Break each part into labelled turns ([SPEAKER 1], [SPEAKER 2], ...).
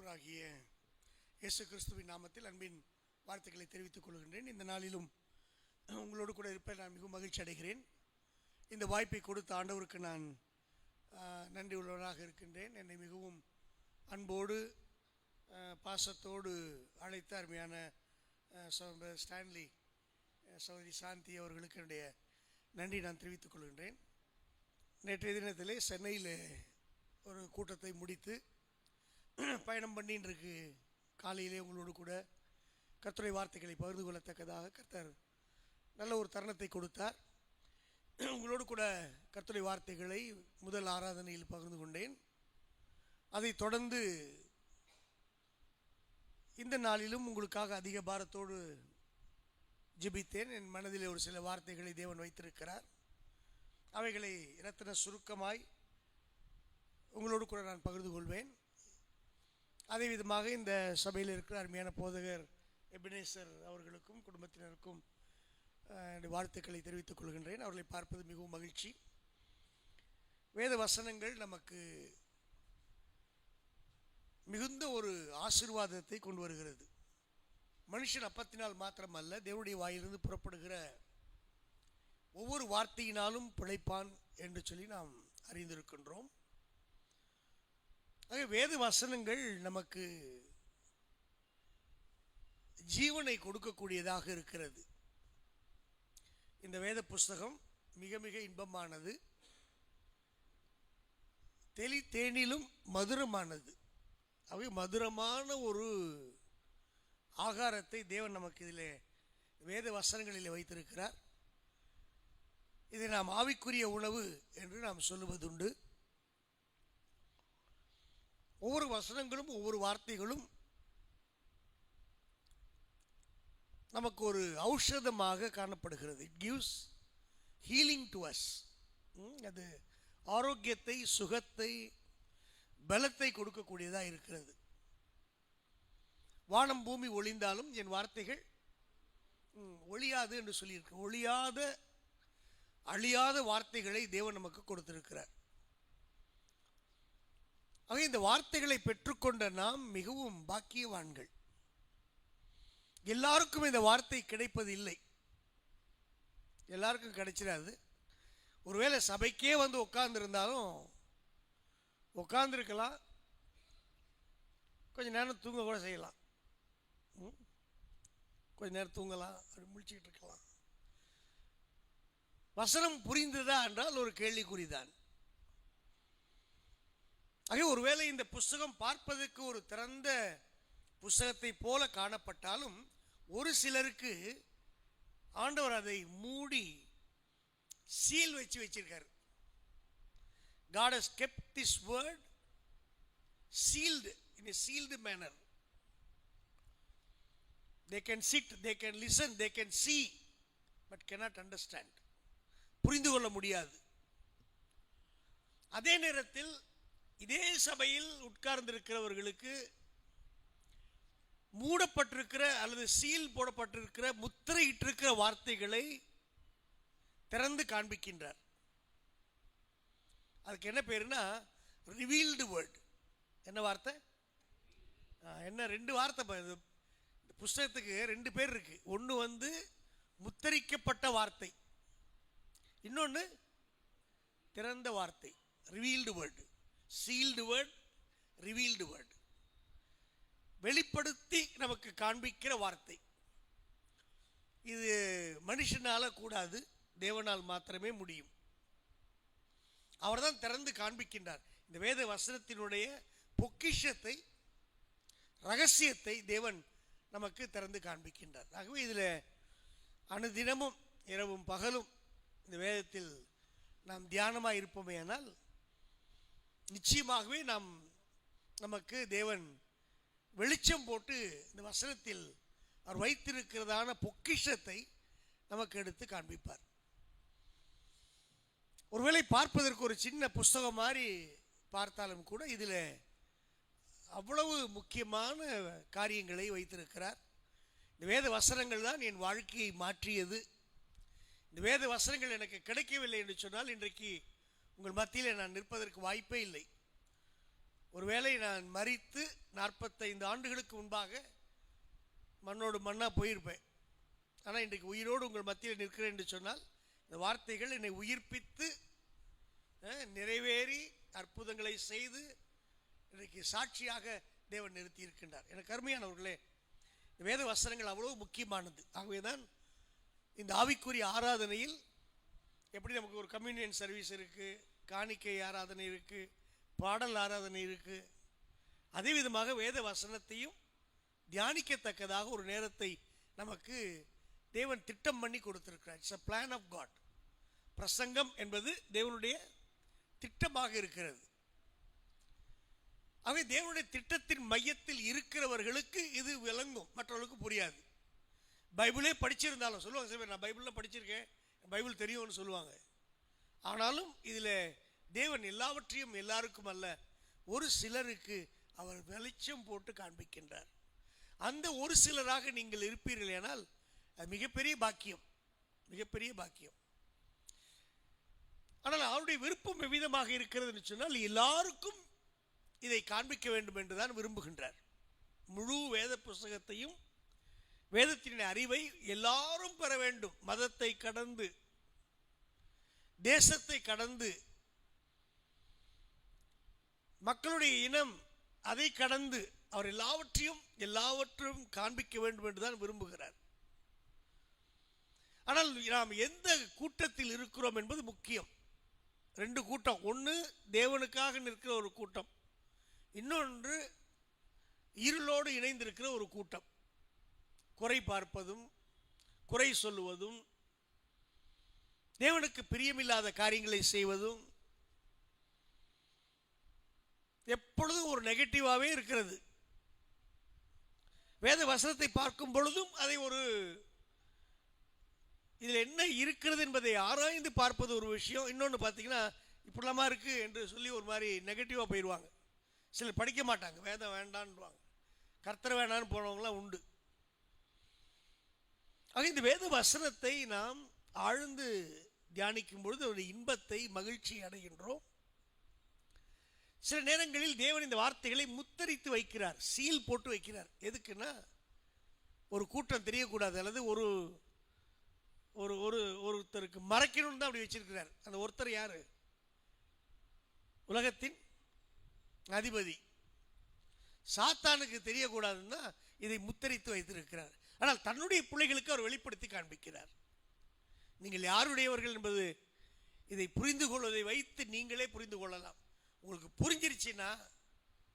[SPEAKER 1] ஆண்டவராகிய இயேசு கிறிஸ்துவின் நாமத்தில் அன்பின் வாழ்த்துக்களை தெரிவித்துக் கொள்கின்றேன். இந்த நாளிலும் உங்களோடு கூட இருப்ப நான் மிகவும் மகிழ்ச்சி அடைகிறேன். இந்த வாய்ப்பை கொடுத்த ஆண்டவருக்கு நான் நன்றி உள்ளவராக இருக்கின்றேன். என்னை மிகவும் அன்போடு பாசத்தோடு அழைத்த அருமையான சகோதரர் ஸ்டான்லி, சகோதரி சாந்தி அவர்களுக்கு என்னுடைய நன்றி நான் தெரிவித்துக் கொள்கின்றேன். நேற்றைய தினத்திலே சென்னையில் ஒரு கூட்டத்தை முடித்து பயணம் பண்ணின்னு இருக்கு. காலையிலே உங்களோடு கூட கர்த்தருடைய வார்த்தைகளை பகிர்ந்து கொள்ளத்தக்கதாக கர்த்தர் நல்ல ஒரு தருணத்தை கொடுத்தார். உங்களோடு கூட கர்த்தருடைய வார்த்தைகளை முதல் ஆராதனையில் பகிர்ந்து கொண்டேன். அதைத் தொடர்ந்து இந்த நாளிலும் உங்களுக்காக அதிக பாரத்தோடு ஜெபித்தேன். என் மனதில் ஒரு சில வார்த்தைகளை தேவன் வைத்திருக்கிறார். அவைகளை இரத்தின சுருக்கமாய் உங்களோடு கூட நான் பகிர்ந்து கொள்வேன். அதே விதமாக இந்த சபையில் இருக்கிற அருமையான போதகர் எபினேசர் அவர்களுக்கும் குடும்பத்தினருக்கும் வாழ்த்துக்களை தெரிவித்துக் கொள்கின்றேன். அவர்களை பார்ப்பது மிகவும் மகிழ்ச்சி. வேத வசனங்கள் நமக்கு மிகுந்த ஒரு ஆசீர்வாதத்தை கொண்டு வருகிறது. மனுஷன் அப்பத்தினால் மாத்திரமல்ல, தேவனுடைய வாயிலிருந்து புறப்படுகிற ஒவ்வொரு வார்த்தையினாலும் பிழைப்பான் என்று சொல்லி நாம் அறிந்திருக்கின்றோம். ஆக வேத வசனங்கள் நமக்கு ஜீவனை கொடுக்கக்கூடியதாக இருக்கிறது. இந்த வேத புஸ்தகம் மிக மிக இன்பமானது, தேனிலும் மதுரமானது. அவை மதுரமான ஒரு ஆகாரத்தை தேவன் நமக்கு இதில் வேத வசனங்களில் வைத்திருக்கிறார். இதை நாம் ஆவிக்குரிய உணவு என்று நாம் சொல்லுவதுண்டு. ஒவ்வொரு வசனங்களும் ஒவ்வொரு வார்த்தைகளும் நமக்கு ஒரு ஔஷதமாக காணப்படுகிறது. It gives healing to us. அது ஆரோக்கியத்தை, சுகத்தை, பலத்தை கொடுக்கக்கூடியதாக இருக்கிறது. வானம் பூமி ஒளிந்தாலும் என் வார்த்தைகள் ஒளியாது என்று சொல்லியிருக்கு. ஒளியாத அழியாத வார்த்தைகளை தேவன் நமக்கு கொடுத்திருக்கிறார். ஆக இந்த வார்த்தைகளை பெற்றுக்கொண்ட நாம் மிகவும் பாக்கியவான்கள். எல்லாருக்கும் இந்த வார்த்தை கிடைப்பது இல்லை, எல்லாருக்கும் கிடைச்சிடாது. ஒருவேளை சபைக்கே வந்து உட்கார்ந்துருந்தாலும் உட்கார்ந்துருக்கலாம், கொஞ்ச நேரம் தூங்க கூட செய்யலாம், கொஞ்ச நேரம் தூங்கலாம், அப்படி முழிச்சுக்கிட்டு இருக்கலாம். வசனம் புரிந்ததா என்றால் ஒரு கேள்விக்குறிதான். ஆக ஒருவேளை இந்த புஸ்தகம் பார்ப்பதற்கு ஒரு திறந்த புஸ்தகத்தை போல காணப்பட்டாலும் ஒரு சிலருக்கு ஆண்டவர் அதை மூடி சீல் வச்சிருக்கார். God has kept this word sealed in a sealed manner. They can sit, they can listen, they can see, but cannot understand. புரிந்து கொள்ள முடியாது. அதே நேரத்தில் இதே சபையில் உட்கார்ந்திருக்கிறவர்களுக்கு மூடப்பட்டிருக்கிற அல்லது சீல் போடப்பட்டிருக்கிற முத்திரையிட்டிருக்கிற வார்த்தைகளை திறந்து காண்பிக்கின்றார். அதுக்கு என்ன பேருனா ரிவீல்டு வேர்ட். என்ன வார்த்தை? என்ன ரெண்டு வார்த்தை இந்த புஸ்தகத்துக்கு ரெண்டு பேர் இருக்கு. ஒன்று முத்திரிக்கப்பட்ட வார்த்தை, இன்னொன்று திறந்த வார்த்தை, revealed word. Sealed word, revealed word. வெளிப்படுத்தி நமக்கு காண்பிக்கிற வார்த்தை. இது மனுஷனால கூடாது, தேவனால் மாத்திரமே முடியும். அவர் தான் திறந்து காண்பிக்கின்றார். இந்த வேத வசனத்தினுடைய பொக்கிஷத்தை, ரகசியத்தை தேவன் நமக்கு திறந்து காண்பிக்கின்றார். ஆகவே இதில் அனுதினமும் இரவும் பகலும் இந்த வேதத்தில் நாம் தியானமாக இருப்போமே ஆனால் நிச்சயமாகவே நமக்கு தேவன் வெளிச்சம் போட்டு இந்த வசனத்தில் அவர் வைத்திருக்கிறதான பொக்கிஷத்தை நமக்கு எடுத்து காண்பிப்பார். ஒருவேளை பார்ப்பதற்கு ஒரு சின்ன புஸ்தகம் மாதிரி பார்த்தாலும் கூட இதில் அவ்வளவு முக்கியமான காரியங்களை வைத்திருக்கிறார். இந்த வேத வசனங்கள் தான் என் வாழ்க்கையை மாற்றியது. இந்த வேத வசனங்கள் எனக்கு கிடைக்கவில்லை என்று சொன்னால் இன்றைக்கு உங்கள் மத்தியில் நான் நிற்பதற்கு வாய்ப்பே இல்லை. ஒருவேளை நான் மரித்து 45 ஆண்டுகளுக்கு முன்பாக மண்ணோடு மண்ணாக போயிருப்பேன். ஆனால் இன்றைக்கு உயிரோடு உங்கள் மத்தியில் நிற்கிறேன் என்று சொன்னால் இந்த வார்த்தைகள் என்னை உயிர்ப்பித்து நிறைவேறி அற்புதங்களை செய்து இன்றைக்கு சாட்சியாக தேவன் நிறுத்தி இருக்கின்றார். எனக்கு அருமையானவர்களே, வேத வசனங்கள் அவ்வளவு முக்கியமானது. ஆகவே தான் இந்த ஆவிக்குரிய ஆராதனையில் எப்படி நமக்கு ஒரு கம்யூனியன் சர்வீஸ் இருக்குது, காணிக்கை ஆராதனை இருக்குது, பாடல் ஆராதனை இருக்குது, அதே விதமாக வேத வசனத்தையும் தியானிக்கத்தக்கதாக ஒரு நேரத்தை நமக்கு தேவன் திட்டம் பண்ணி கொடுத்திருக்கிறார். It's a plan of God. பிரசங்கம் என்பது தேவனுடைய திட்டமாக இருக்கிறது. ஆகவே தேவனுடைய திட்டத்தின் மையத்தில் இருக்கிறவர்களுக்கு இது விளங்கும், மற்றவர்களுக்கு புரியாது. பைபிளே படிச்சிருந்தாலும் சொல்லுவாங்க, சார் நான் பைபிளில் படிச்சிருக்கேன், பைபிள் தெரியும்னு சொல்லுவாங்க. ஆனாலும் இதில் தேவன் எல்லாவற்றையும் எல்லாருக்கும் அல்ல, ஒரு சிலருக்கு அவர் வெளிச்சம் போட்டு காண்பிக்கின்றார். அந்த ஒரு சிலராக நீங்கள் இருப்பீர்கள் ஆனால் அது மிகப்பெரிய பாக்கியம், மிகப்பெரிய பாக்கியம். ஆனால் அவருடைய விருப்பம் எவ்விதமாக இருக்கிறது சொன்னால் எல்லாருக்கும் இதை காண்பிக்க வேண்டும் என்றுதான் விரும்புகின்றார். முழு வேத புஸ்தகத்தையும் வேதத்தின் அறிவை எல்லாரும் பெற வேண்டும். மதத்தை கடந்து, தேசத்தை கடந்து, மக்களுடைய இனம் அதை கடந்து அவர் எல்லாவற்றையும் காண்பிக்க வேண்டும் என்றுதான் விரும்புகிறார். ஆனால் நாம் எந்த கூட்டத்தில் இருக்கிறோம் என்பது முக்கியம். 2 கூட்டம், ஒன்று தேவனுக்காக நிற்கிற ஒரு கூட்டம், இன்னொன்று இருளோடு இணைந்திருக்கிற ஒரு கூட்டம். குறை பார்ப்பதும் குறை சொல்லுவதும் தேவனுக்கு பிரியமில்லாத காரியங்களை செய்வதும் எப்பொழுதும் ஒரு நெகட்டிவாகவே இருக்கிறது. வேத வசனத்தை பார்க்கும் பொழுதும் அதை ஒரு இதில் என்ன இருக்கிறது என்பதை ஆராய்ந்து பார்ப்பது ஒரு விஷயம். இன்னொன்று பார்த்தீங்கன்னா இப்படிலாமா இருக்குது என்று சொல்லி ஒரு மாதிரி நெகட்டிவாக போயிடுவாங்க. சிலர் படிக்க மாட்டாங்க, வேதம் வேண்டான்னுவாங்க, கர்த்தர் வேண்டான்னு போனவங்களாம் உண்டு. ஆக இந்த வேத வசனத்தை நாம் ஆழ்ந்து தியானிக்கும் பொழுது ஒரு இன்பத்தை, மகிழ்ச்சி அடைகின்றோம். சில நேரங்களில் தேவன் இந்த வார்த்தைகளை முத்தரித்து வைக்கிறார், சீல் போட்டு வைக்கிறார். எதுக்குன்னா ஒரு கூட்டம் தெரியக்கூடாது, அல்லது ஒருத்தருக்கு மறைக்கணும்னு தான் அப்படி வச்சிருக்கிறார். அந்த ஒருத்தர் யாரு? உலகத்தின் அதிபதி. சாத்தானுக்கு தெரியக்கூடாதுன்னா இதை முத்தரித்து வைத்திருக்கிறார். ஆனால் தன்னுடைய பிள்ளைகளுக்கு அவர் வெளிப்படுத்தி காண்பிக்கிறார். நீங்கள் யாருடையவர்கள் என்பது இதை புரிந்து கொள்வதை வைத்து நீங்களே புரிந்து கொள்ளலாம். உங்களுக்கு புரிஞ்சிருச்சுன்னா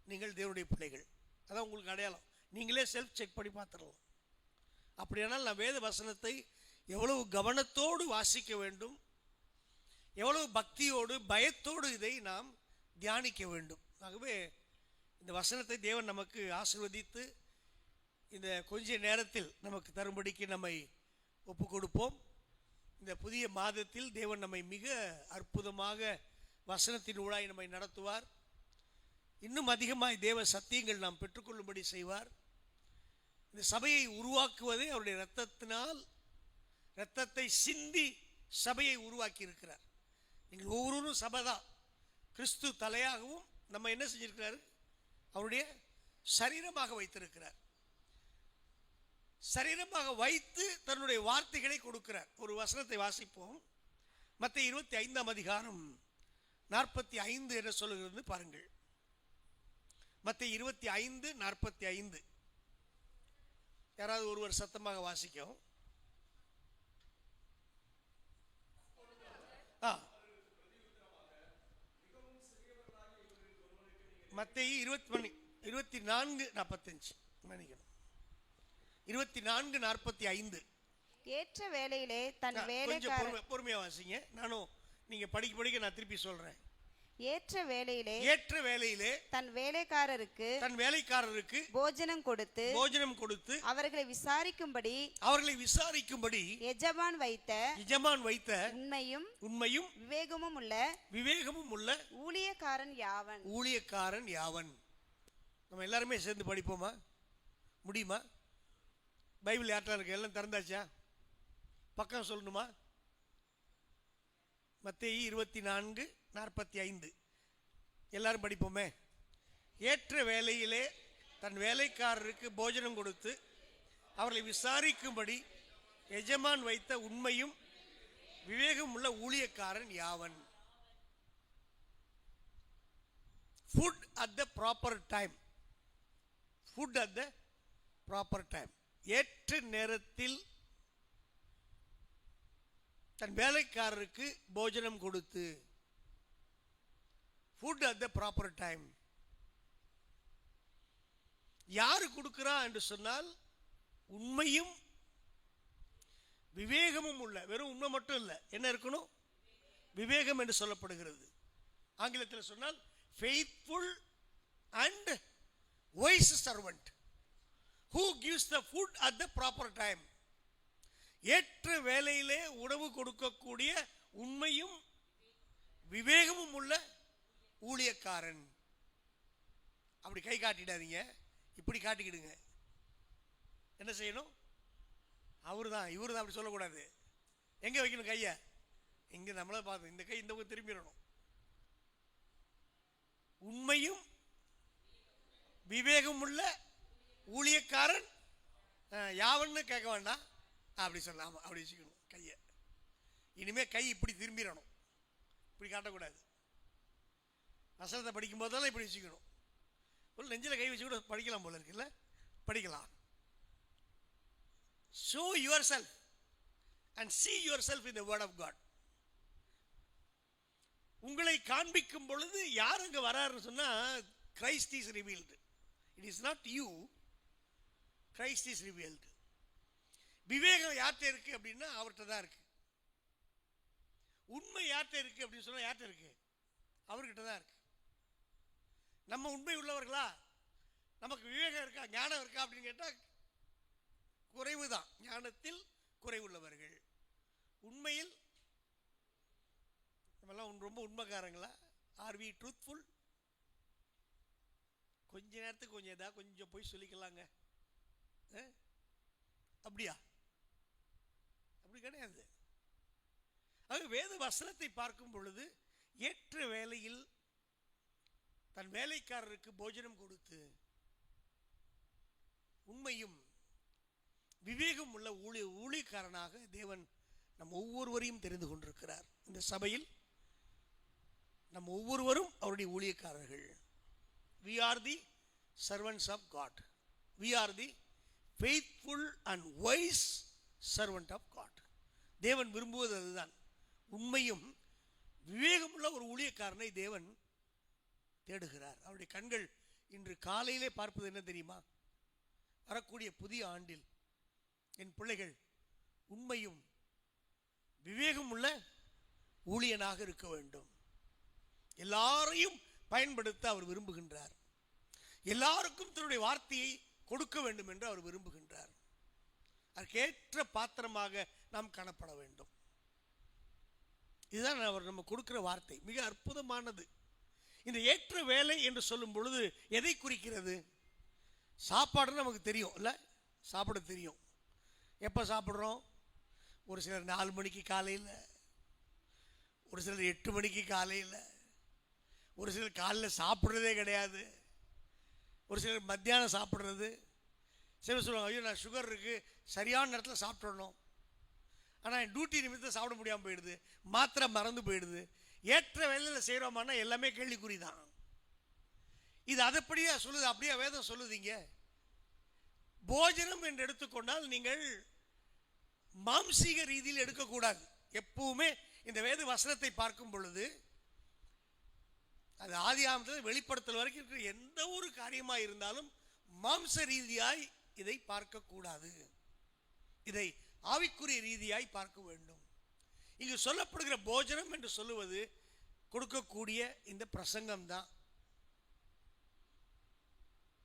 [SPEAKER 1] நீங்கள் தேவனுடைய பிள்ளைகள், அதான் உங்களுக்கு அடையாளம். நீங்களே செல்ஃப் செக் பண்ணி பார்த்துடலாம். அப்படியானால் நான் வேத வசனத்தை எவ்வளவு கவனத்தோடு வாசிக்க வேண்டும், எவ்வளவு பக்தியோடு பயத்தோடு இதை நாம் தியானிக்க வேண்டும். ஆகவே இந்த வசனத்தை தேவன் நமக்கு ஆசீர்வதித்து இந்த கொஞ்ச நேரத்தில் நமக்கு தரும்படிக்கு நம்மை ஒப்பு கொடுப்போம். இந்த புதிய மாதத்தில் தேவன் நம்மை மிக அற்புதமாக வசனத்தின் ஊடாய் நம்மை நடத்துவார். இன்னும் அதிகமாய் தேவ சத்தியங்கள் நாம் பெற்றுக்கொள்ளும்படி செய்வார். இந்த சபையை உருவாக்குவதே அவருடைய இரத்தத்தை சிந்தி சபையை உருவாக்கி இருக்கிறார். நீங்கள் ஒவ்வொருவரும் சபை தான். கிறிஸ்து தலையாகவும் நம்ம என்ன செஞ்சிருக்கிறார்? அவருடைய சரீரமாக வைத்திருக்கிறார். சரீரமாக வைத்து தன்னுடைய வார்த்தைகளை கொடுக்கிறார். ஒரு வசனத்தை வாசிப்போம். மத்தேயு 25ஆம் அதிகாரம் 45 என்ன சொல்லுகிறது பாருங்கள். மத்தேயு 25:45. யாராவது ஒருவர் சத்தமாக வாசிக்கும். மத்தேயு 24:45 மன்னிக்கணும், 24:45.
[SPEAKER 2] ஏற்ற வேளையிலே தன் வேலைக்காரர்,
[SPEAKER 1] பொறுமையா வாசிங்க, நானும் நீங்க படிக்க நான் திருப்பி சொல்றேன்.
[SPEAKER 2] ஏற்ற வேளையிலே
[SPEAKER 1] தன்
[SPEAKER 2] வேலைக்காரருக்கு போஜனம் கொடுத்து அவர்களை விசாரிக்கும்படி எஜமான் வைத்த உண்மையும் விவேகமும் உள்ள ஊழியக்காரன் யாவன்.
[SPEAKER 1] நம்ம எல்லாருமே சேர்ந்து படிப்போமா? முடியுமா? பைபிள் யார்ட்டா இருக்கு? எல்லாம் திறந்தாச்சா? பக்கம் சொல்லணுமா? மத்தேயு 24:45 எல்லாரும் படிப்போமே. ஏற்ற வேளையிலே தன் வேலைக்காரருக்கு போஜனம் கொடுத்து அவர்களை விசாரிக்கும்படி எஜமான் வைத்த உண்மையும் விவேகம் உள்ள ஊழியக்காரன் யாவன். Food at the proper time. Food at the proper time. ஏற்ற நேரத்தில் தன் வேலைக்காரருக்கு போஜனம் கொடுத்து. Food at the proper time. யாரு கொடுக்கிறா என்று சொன்னால் உண்மையும் விவேகமும் உள்ள, வெறும் உண்மை மட்டும் இல்லை, என்ன இருக்கணும்? விவேகம் என்று சொல்லப்படுகிறது. ஆங்கிலத்தில் சொன்னால் faithful and wise servant who gives the food at the proper time. ஏற்ற வேளையிலே உணவு கொடுக்கக்கூடிய உண்மையும் விவேகமும் உள்ள ஊழியக்காரன். அப்படி கை காட்டிடாதீங்க, இப்படி காட்டிக்கிடுங்க. என்ன செய்யணும்? அவரு தான் இவரு தான் அப்படி சொல்லக்கூடாது. எங்க வைக்கணும் கையை? இங்க நம்மள பார்த்து இந்த கை இந்த பக்கம் திரும்பிடணும். உண்மையும் விவேகம் உள்ள ஊழியக்காரன் யாவன்னு கேட்க வேண்டாம், அப்படி சொல்லலாம். அப்படி வச்சுக்கணும் கையை. இனிமே கை இப்படி திரும்பிடணும், இப்படி காட்டக்கூடாது. வசனத்தை படிக்கும் போதெல்லாம் இப்படி வச்சுக்கணும். ஒரு நெஞ்சில் கை வச்சு கூட படிக்கலாம் போல இருக்குல்ல, படிக்கலாம். Show yourself and see yourself in the word of God. உங்களை காண்பிக்கும் பொழுது யார் அங்க வராருன்னு சொன்னா Christ is revealed. It is not you, Christ is revealed. விவேகம் யார்கிட்ட இருக்கு அப்படின்னா அவர்கிட்ட தான் இருக்கு. உண்மை யார்கிட்ட இருக்கு அப்படின்னு சொன்னா யார்கிட்ட இருக்கு? அவர்கிட்ட தான் இருக்கு. நம்ம உண்மை உள்ளவர்களா? நமக்கு விவேகம் இருக்கா, ஞானம் இருக்கா அப்படின்னு கேட்டா குறைவுதான். ஞானத்தில் குறைவுள்ளவர்கள். உண்மையில் நம்மெல்லாம் ரொம்ப உண்மைக்காரங்களா? R we truthful? கொஞ்ச நேரத்துக்கு கொஞ்சம் ஏதாவது கொஞ்சம் போய் சொல்லிக்கலாங்க, அப்படியா? அப்படி கிடையாது. அது வேத வசனத்தை பார்க்கும் பொழுது ஏற்ற வேளையில் தன் வேலைக்காரருக்கு போஜனம் கொடுத்து உண்மையும் விவேகம் உள்ள ஊழியக்காரனாக தேவன் நம் ஒவ்வொருவரையும் தெரிந்து கொண்டிருக்கிறார். இந்த சபையில் நம் ஒவ்வொருவரும் அவருடைய ஊழியக்காரர்கள். We are the servants of God. We are the faithful and wise servant of God. தேவன் விரும்புவது அதுதான். உண்மையும் விவேகமுள்ள ஒரு ஊழியக்காரனை தேவன் தேடுகிறார். அவருடைய கண்கள் இன்று காலையிலே பார்ப்பது என்ன தெரியுமா? வரக்கூடிய புதிய ஆண்டில் என் பிள்ளைகள் உண்மையும் விவேகம் உள்ள ஊழியனாக இருக்க வேண்டும். எல்லாரையும் பயன்படுத்த அவர் விரும்புகின்றார். எல்லாருக்கும் தன்னுடைய வார்த்தையை கொடுக்க வேண்டும் என்று அவர் விரும்புகின்றார். அதற்கேற்ற பாத்திரமாக நாம் காணப்பட வேண்டும். இதுதான் அவர் நம்ம கொடுக்கிற வார்த்தை. மிக அற்புதமானது. இந்த ஏற்ற வேலை என்று சொல்லும் பொழுது எதை குறிக்கிறது? சாப்பாடுன்னு நமக்கு தெரியும் இல்லை? சாப்பிட தெரியும். எப்போ சாப்பிட்றோம்? ஒரு சிலர் 4 மணிக்கு காலையில், ஒரு சிலர் 8 மணிக்கு காலையில், ஒரு சிலர் காலையில் சாப்பிட்றதே கிடையாது, ஒரு சிலர் மத்தியானம் சாப்பிட்றது. சிலர் சொல்லுவாங்க, ஐயோ நான் சுகர் இருக்குது, சரியான நேரத்தில் சாப்பிட்றணும், ஆனால் என் டியூட்டி நிமித்தம் சாப்பிட முடியாமல் போயிடுது, மாத்திரை மறந்து போயிடுது. ஏற்ற வேலையில் செய்கிறோமானா எல்லாமே கேள்விக்குறி தான். இது அதைப்படியே சொல்லுது, அப்படியே வேதம் சொல்லுதீங்க. போஜனம் என்று எடுத்துக்கொண்டால் நீங்கள் மாம்சீக ரீதியில் எடுக்கக்கூடாது. எப்பவுமே இந்த வேத வசனத்தை பார்க்கும் பொழுது அது ஆதியாகமத்தில் வெளிப்படுத்தல் வரைக்கும் இருக்கிற எந்த ஒரு காரியமாக இருந்தாலும் மாம்ச ரீதியாய் இதை பார்க்கக்கூடாது. இதை ஆவிக்குரிய ரீதியாய் பார்க்க வேண்டும். இங்கு சொல்லப்படுகிற போஜனம் என்று சொல்லுவது கொடுக்கக்கூடிய இந்த பிரசங்கம் தான்.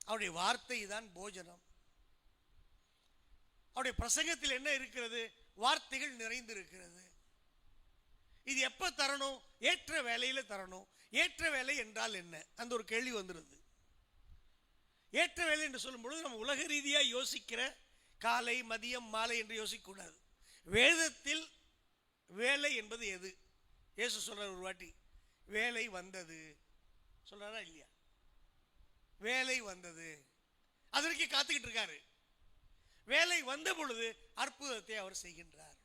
[SPEAKER 1] அவருடைய வார்த்தை தான் போஜனம். அவருடைய பிரசங்கத்தில் என்ன இருக்கிறது? வார்த்தைகள் நிறைந்து இருக்கிறது. இது எப்ப தரணும்? ஏற்ற வேலையில தரணும். ஏற்ற வேலை என்றால் என்ன? அந்த ஒரு கேள்வி வந்துருது. ஏற்ற வேலை என்று சொல்லும் பொழுது நம்ம உலக ரீதியாக யோசிக்கிற காலை மதியம் மாலை என்று யோசிக்கக்கூடாது. வேதத்தில் வேலை என்பது எது? இயேசு சொல்றார் ஒரு வாட்டி, வேலை வந்தது சொல்றாரா இல்லையா? வேலை வந்தது. அதற்கு காத்துக்கிட்டு இருக்காரு. வேலை வந்த பொழுது அற்புதத்தை அவர் செய்கின்றார்.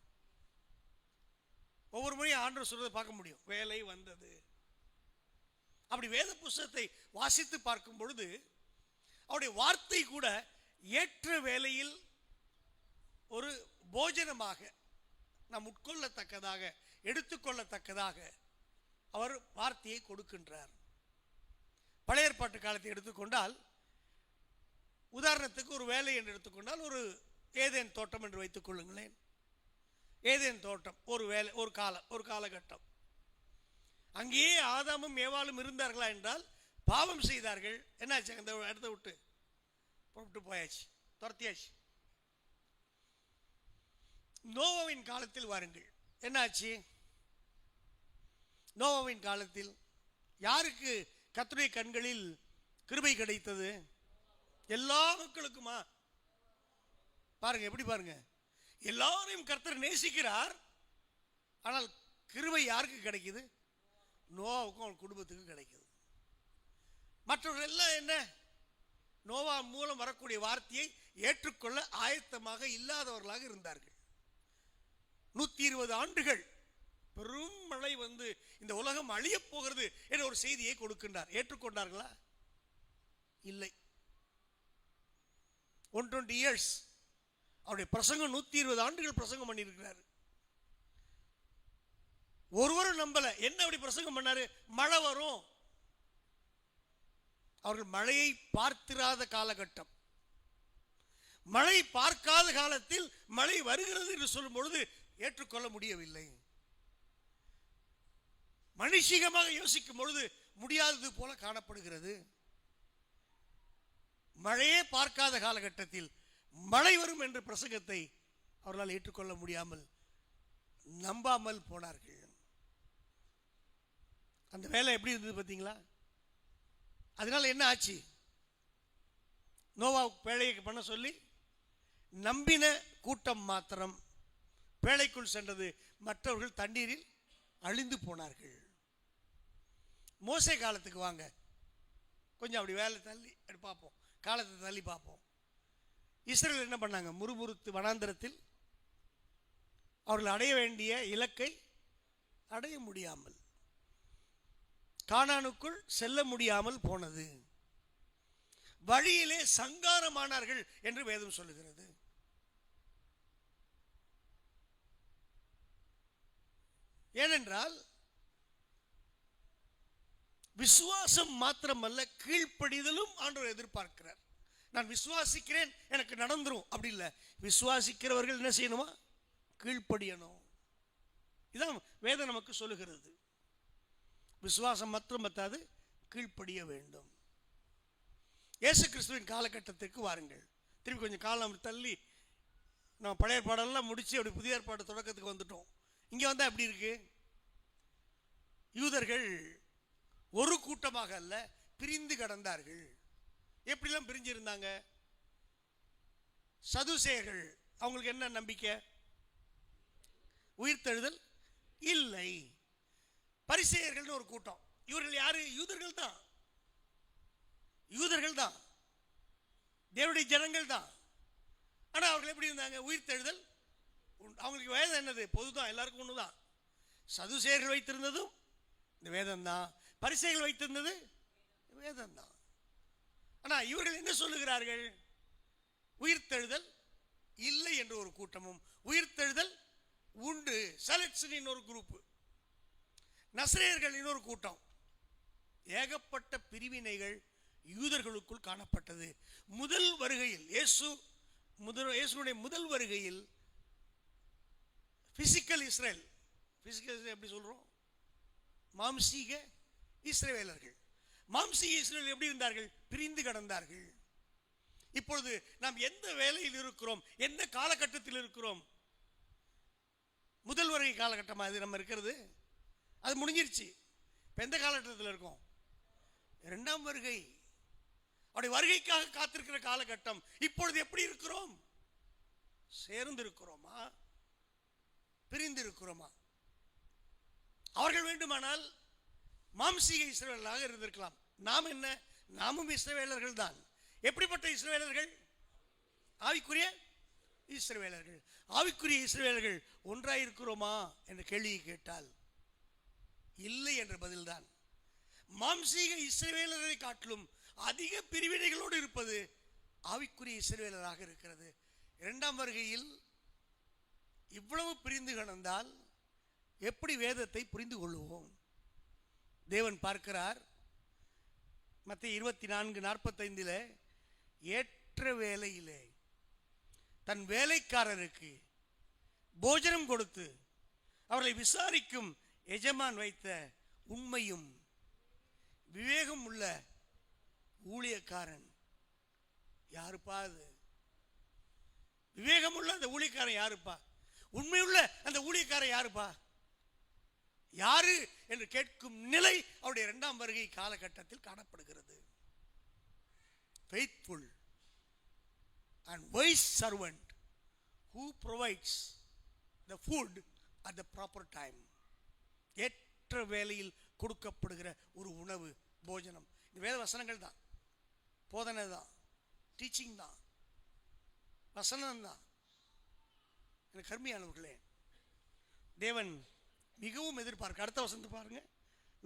[SPEAKER 1] ஒவ்வொரு முறையும் ஆண்டவர் சொல்றதை பார்க்க முடியும். வேலை வந்தது. அப்படி வேத புஸ்தகத்தை வாசித்து பார்க்கும் பொழுது அவருடைய வார்த்தை கூட ஏற்ற வேளையில் ஒரு போஜனமாக நாம் உட்கொள்ளத்தக்கதாக, எடுத்துக்கொள்ளத்தக்கதாக அவர் வார்த்தையை கொடுக்கின்றார். பழைய ஏற்பாட்டு காலத்தை எடுத்துக்கொண்டால், உதாரணத்துக்கு ஒரு வேலை என்று எடுத்துக்கொண்டால், ஒரு ஏதேன் தோட்டம் என்று வைத்துக் கொள்ளுங்களேன். ஏதேன் தோட்டம் ஒரு வேலை, ஒரு காலகட்டம். அங்கேயே ஆதாமும் ஏவாளும் இருந்தார்களா என்றால், பாவம் செய்தார்கள். என்னாச்சு? அந்த இடத்த விட்டு புறப்பட்டு போயாச்சு, துரத்தியாச்சு. நோவாவின் காலத்தில் வாருங்கள், என்னாச்சு? நோவாவின் காலத்தில் யாருக்கு கர்த்தருடைய கண்களில் கிருபை கிடைத்தது? எல்லா மக்களுக்குமா? பாருங்க, எப்படி பாருங்க, எல்லாரையும் கர்த்தர் நேசிக்கிறார். ஆனால் கிருபை யாருக்கு கிடைக்குது? நோவாவுக்கும் அவன் குடும்பத்துக்கும் கிடைக்குது. மற்றவர்கள் எல்லாம் என்ன? நோவா மூலம் வரக்கூடிய வார்த்தையை ஏற்றுக்கொள்ள ஆயத்தமாக இல்லாதவர்களாக இருந்தார்கள். 120 ஆண்டுகள் பெரும் மழை வந்து இந்த உலகம் அழியப் போகிறது என்ற ஒரு செய்தியை கொடுக்கின்றார். ஏற்றுக்கொண்டார்களா? இல்லை. 120 இயர்ஸ் அவருடைய பிரசங்கம், 120 ஆண்டுகள் பிரசங்கம் பண்ணியிருக்கிறார். ஒருவரும் நம்பல. என்ன அப்படி பிரசங்கம் பண்ணாரு? மழை வரும். அவர்கள் மழையை பார்த்திராத காலகட்டம். மழை பார்க்காத காலத்தில் மழை வருகிறது என்று சொல்லும் பொழுது ஏற்றுக்கொள்ள முடியவில்லை. மனுஷிகமாக யோசிக்கும் பொழுது முடியாதது போல காணப்படுகிறது. மழையே பார்க்காத காலகட்டத்தில் மழை வரும் என்ற பிரசங்கத்தை அவர்களால் ஏற்றுக்கொள்ள முடியாமல், நம்பாமல் போனார்கள். அந்த வேலை எப்படி இருந்தது பார்த்தீங்களா? அதனால என்ன ஆச்சு? நோவா பேழையை பண்ண சொல்லி நம்பின கூட்டம் மாத்திரம் பேழைக்குள் சென்றது. மற்றவர்கள் தண்ணீரில் அழிந்து போனார்கள். மோசே காலத்துக்கு வாங்க, கொஞ்சம் அப்படி வேலை தள்ளி பார்ப்போம், காலத்தை தள்ளி பார்ப்போம். இஸ்ரேல் என்ன பண்ணாங்க? முறுமுறுத்து வனாந்தரத்தில் அவர்கள் அடைய வேண்டிய இலக்கை அடைய முடியாமல், கானானுக்குள் செல்ல முடியாமல் போனது. வழியிலே சங்காரமானார்கள் என்று வேதம் சொல்லுகிறது. ஏனென்றால் விசுவாசம் மாத்திரமல்ல, கீழ்ப்படிதலும் ஆண்டவர் எதிர்பார்க்கிறார். நான் விசுவாசிக்கிறேன், எனக்கு நடந்துரும் அப்படி இல்லை. விசுவாசிக்கிறவர்கள் என்ன செய்யணுமா? கீழ்ப்படியணும். இதான் வேதம் நமக்கு சொல்லுகிறது. விசுவாசம் மாத்திரம் பத்தாது, கீழ்ப்படிய வேண்டும். இயேசு கிறிஸ்துவின் காலகட்டத்திற்கு வாருங்கள். திரும்பி கொஞ்சம் காலம் தள்ளி நம்ம பழைய பாடலாம் முடிச்சு அப்படி புதிய ஏற்பாடு தொடக்கத்துக்கு வந்துட்டோம். இங்கே வந்தால் எப்படி இருக்கு? யூதர்கள் ஒரு கூட்டமாக அல்ல, பிரிந்து கடந்தார்கள். எப்படிலாம் பிரிஞ்சிருந்தாங்க? சதுசேயர்கள், அவங்களுக்கு என்ன நம்பிக்கை? உயிர்த்தெழுதல் இல்லை. பரிசேயர்கள் ஒரு கூட்டம். இவர்கள் யாரு? யூதர்கள் தான். யூதர்கள் தான், தேவனுடைய ஜனங்கள் தான். ஆனால் அவர்கள் எப்படி இருந்தாங்க? உயிர்த்தெழுதல். அவங்களுக்கு வேதம் என்னது? பொதுதான், எல்லாருக்கும் ஒண்ணுதான். சதுசேயர்கள் வைத்திருந்ததும் இந்த வேதம் தான், பரிசேயர்கள் வைத்திருந்தது வேதம் தான். ஆனால் இவர்கள் என்ன சொல்லுகிறார்கள்? உயிர்த்தெழுதல் இல்லை என்று ஒரு கூட்டமும், உயிர்த்தெழுதல் உண்டு செலக்ஷன் இன்னொரு குரூப், நசரேயர்கள் இன்னொரு கூட்டம். ஏகப்பட்ட பிரிவினைகள் யூதர்களுக்குள் காணப்பட்டது. முதல் வருகையில் இயேசுடைய முதல் வருகையில் பிசிக்கல் இஸ்ரேல், பிசிக்கல் எப்படி சொல்றோம்? மாம்சீக இஸ்ரவேலர்கள். மாம்சீக இஸ்ரேல் எப்படி இருந்தார்கள்? பிரிந்து கடந்தார்கள். இப்பொழுது நாம் எந்த வேலையில் இருக்கிறோம்? எந்த காலகட்டத்தில் இருக்கிறோம்? முதல் வருகை காலகட்டமாக அது நம்ம இருக்கிறது? அது முடிஞ்சிருச்சு. இப்போ எந்த காலகட்டத்தில் இருக்கோம்? இரண்டாம் வருகை, அவருடைய வருகைக்காக காத்திருக்கிற காலகட்டம். இப்பொழுது எப்படி இருக்கிறோம்? சேர்ந்து இருக்கிறோமா? பிரிந்து இருக்கிறோமா? அவர்கள் வேண்டுமானால் மாம்சீக இஸ்ரவேலராக இருந்திருக்கலாம். நாம் என்ன? நாமும் இஸ்ரவேலர்கள் தான். எப்படிப்பட்ட இஸ்ரவேலர்கள்? ஆவிக்குரிய இஸ்ரவேலர்கள். ஆவிக்குரிய இஸ்ரவேலர்கள் ஒன்றாயிருக்கிறோமா என்ற கேள்வியை கேட்டால் இல்லை என்ற பதில்தான். மாம்சீக இஸ்ரவேலரை காட்டிலும் அதிக பிரிவினைகளோடு இருப்பது ஆவிக்குரிய இஸ்ரவேலராக இருக்கிறது. இரண்டாம் வருகையில் இவ்வளவு பிரிந்து கிடந்தால் எப்படி வேதத்தை புரிந்து கொள்வோம்? தேவன் பார்க்கிறார். மத்தேயு 24:45 ஏற்ற வேளையிலே தன் வேலைக்காரருக்கு போஜனம் கொடுத்து அவர்களை விசாரிக்கும் எஜமான் வைத்த உண்மையும் விவேகம் உள்ள ஊழியக்காரன் யாருப்பா? அது விவேகம் உள்ள அந்த ஊழியக்காரன் யாருப்பா? உண்மையுள்ள அந்த ஊழியக்காரன் யாருப்பா? யாரு என்று கேட்கும் நிலை அவருடைய இரண்டாம் வருகை காலகட்டத்தில் காணப்படுகிறது. faithful and wise servant who provides the food at the proper time. ஏற்ற வேளையில் கொடுக்கப்படுகிற ஒரு உணவு, போஜனம். இந்த வேத வசனங்கள் தான், போதனை தான், டீச்சிங் தான், வசனம் தான். எனக்கு கருமையானவர்களே, தேவன் மிகவும் எதிர்பார்க்க. அடுத்த வசனத்தை பாருங்க,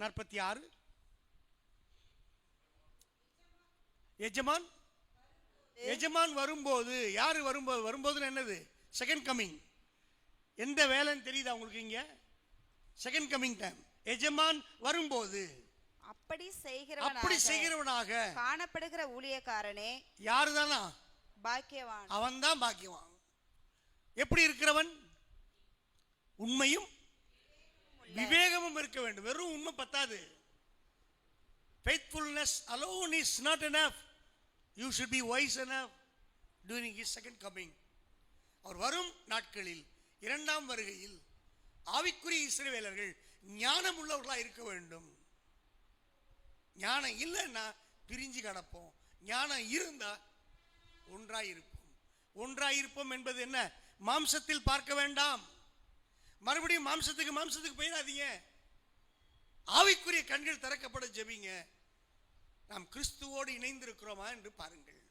[SPEAKER 1] 46. எஜமான் வரும்போது, யாரு வரும்போது? வரும்போது என்னது? Second coming. எந்த வேலைன்னு தெரியுதா உங்களுக்கு? இங்க செகண்ட் கமிங் டைம். எஜமான் வரும்போது
[SPEAKER 2] அப்படி
[SPEAKER 1] செய்கிறவனாக
[SPEAKER 2] காணப்படுகிற ஊழியக்காரனே
[SPEAKER 1] யாருதானா?
[SPEAKER 2] பாக்கியவான்.
[SPEAKER 1] அவன் தான் பாக்கியவான். எப்படி இருக்கிறவன்? உண்மையும் விவேகமும் இருக்க வேண்டும். வெறும் உண்மை பத்தாது. faithfulness alone is not enough. You should be wise enough during his second coming. அவர் வரும் நாட்களில், இரண்டாம் வருகையில் ஆவிக்குரிய இஸ்ரவேலர்கள் ஞானம் உள்ளவர்களாக இருக்க வேண்டும். ஞானம் இல்லைன்னா பிரிஞ்சு கிடப்போம். ஞானம் இருந்தா ஒன்றாயிருப்போம். ஒன்றாயிருப்போம் என்பது என்ன? மாம்சத்தில் பார்க்க வேண்டாம். மறுபடியும் மாம்சத்துக்கு போயிடாதீங்க. ஆவிக்குரிய கண்கள் திறக்கப்பட ஜெபிங்க. நாம் கிறிஸ்துவோடு இணைந்திருக்கிறோமா என்று பாருங்கள்.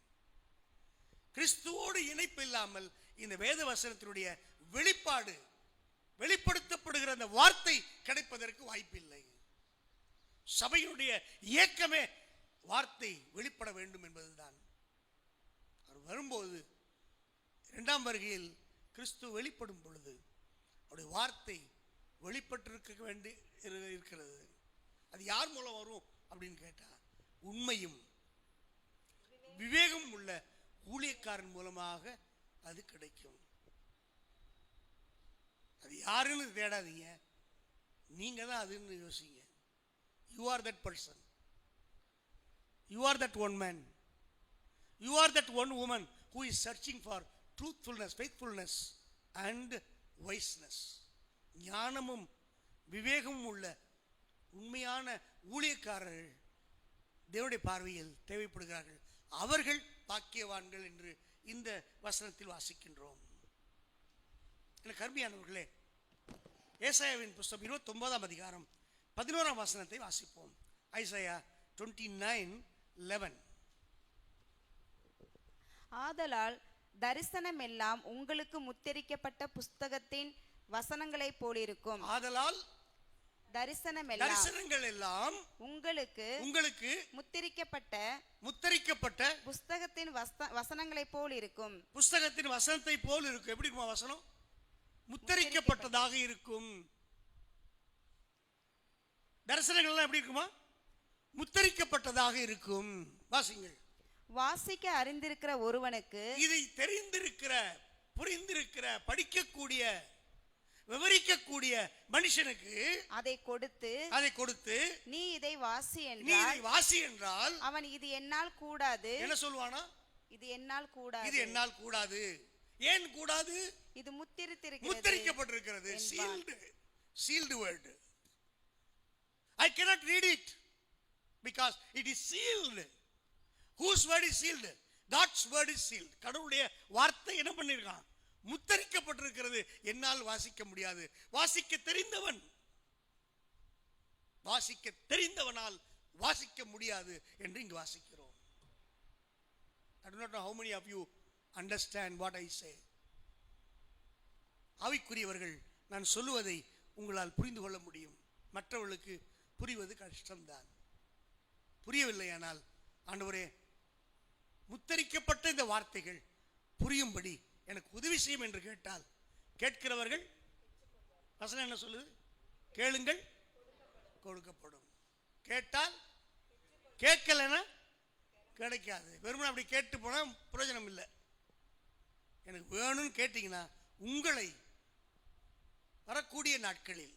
[SPEAKER 1] கிறிஸ்துவோடு இணைப்பு இல்லாமல் இந்த வேத வசனத்தினுடைய வெளிப்பாடு, வெளிப்படுத்தப்படுகிற அந்த வார்த்தை கிடைப்பதற்கு வாய்ப்பில்லை. சபையினுடைய இயக்கமே வார்த்தை வெளிப்பட வேண்டும் என்பதுதான். அவர் வரும்போது, இரண்டாம் வருகையில் கிறிஸ்து வெளிப்படும் பொழுது அவருடைய வார்த்தை வெளிப்பட்டிருக்க வேண்டி இருக்கிறது. அது யார் மூலம் வரும் அப்படின்னு கேட்டா, உண்மையும் விவேகம் உள்ள ஊழியக்காரன் மூலமாக அது கிடைக்கும். அது யாருன்னு தேடாதீங்க, நீங்க தான் அதுன்னு யோசிங்க. You are that person. You are that one man. You are that one woman who is searching for truthfulness, faithfulness and wiseness. ஞானமும் விவேகமும் உள்ள உண்மையான ஊழியக்காரர்கள் தேவனுடைய பார்வையில் தேவைப்படுகிறார்கள். அவர்கள் பாக்கியவான்கள் என்று இந்த வசனத்தில் வாசிக்கின்றோம். எனக்கு அருமையானவர்களே, ஏசாயாவின் புஸ்தகம் 29ஆம் அதிகாரம் 11ஆம் வசனத்தை வாசிப்போம். ஐசாயா 29:11.
[SPEAKER 2] ஆதலால் தரிசனம் எல்லாம் உங்களுக்கு முத்திரிக்கப்பட்ட புஸ்தகத்தின் வசனங்களை போலிருக்கும்.
[SPEAKER 1] ஆதலால்
[SPEAKER 2] தரிசனங்கள் எல்லாம் உங்களுக்கு முத்திரிக்கப்பட்ட புஸ்தகத்தின் வசனங்களை போல் இருக்கும்.
[SPEAKER 1] புஸ்தகத்தின் வசனத்தை போல் இருக்கும். எப்படி இருக்குமா வசனம்? முத்திரிக்கப்பட்டதாக இருக்கும். தரிசனங்கள் எல்லாம் எப்படி இருக்குமா? முத்திரிக்கப்பட்டதாக இருக்கும். வாசிங்கள்.
[SPEAKER 2] வாசிக்க அறிந்திருக்கிற ஒருவனுக்கு,
[SPEAKER 1] இதை தெரிந்திருக்கிற, புரிந்திருக்கிற, படிக்கக்கூடிய, விவரிக்கக்கூடிய மனுஷனுக்கு அதை கொடுத்து
[SPEAKER 2] நீ இதை வாசி
[SPEAKER 1] என்றால்
[SPEAKER 2] அவன் இது என்னால் கூடாது
[SPEAKER 1] என்ன சொல்வானா?
[SPEAKER 2] இது என்னால் கூடாது.
[SPEAKER 1] ஏன் கூடாது?
[SPEAKER 2] இது
[SPEAKER 1] முத்திரிக்கப்பட்டிருக்கிறது. sealed word. I cannot read it because it is sealed. Whose word is sealed? God's word is sealed. கடவுளுடைய வார்த்தை என்ன பண்ணிருக்கான்? முத்திரிக்கப்பட்டிருக்கிறது. என்னால் வாசிக்க முடியாது. வாசிக்க தெரிந்தவனால் வாசிக்க முடியாது என்று இங்கு வாசிக்கிறோம். I do not know how many of you understand what I say. ஆவிக்குரியவர்கள் நான் சொல்லுவதை உங்களால் புரிந்து கொள்ள முடியும், மற்றவர்களுக்கு புரிவது கஷ்டம்தான். புரியவில்லையானால் ஆண்டவரே முத்தரிக்கப்பட்ட இந்த வார்த்தைகள் புரியும்படி எனக்கு உதவி செய்யும் என்று கேட்டால், கேட்கிறவர்கள் வசனம் என்ன சொல்லுது? கேளுங்கள் கொடுக்கப்படும், கேட்டால் கேட்கலன்னா கிடைக்காது. வெறுமனே அப்படி கேட்டு போனால் பிரயோஜனம் இல்லை. எனக்கு வேணும்னு கேட்டீங்கன்னா உங்களை வரக்கூடிய நாட்களில்,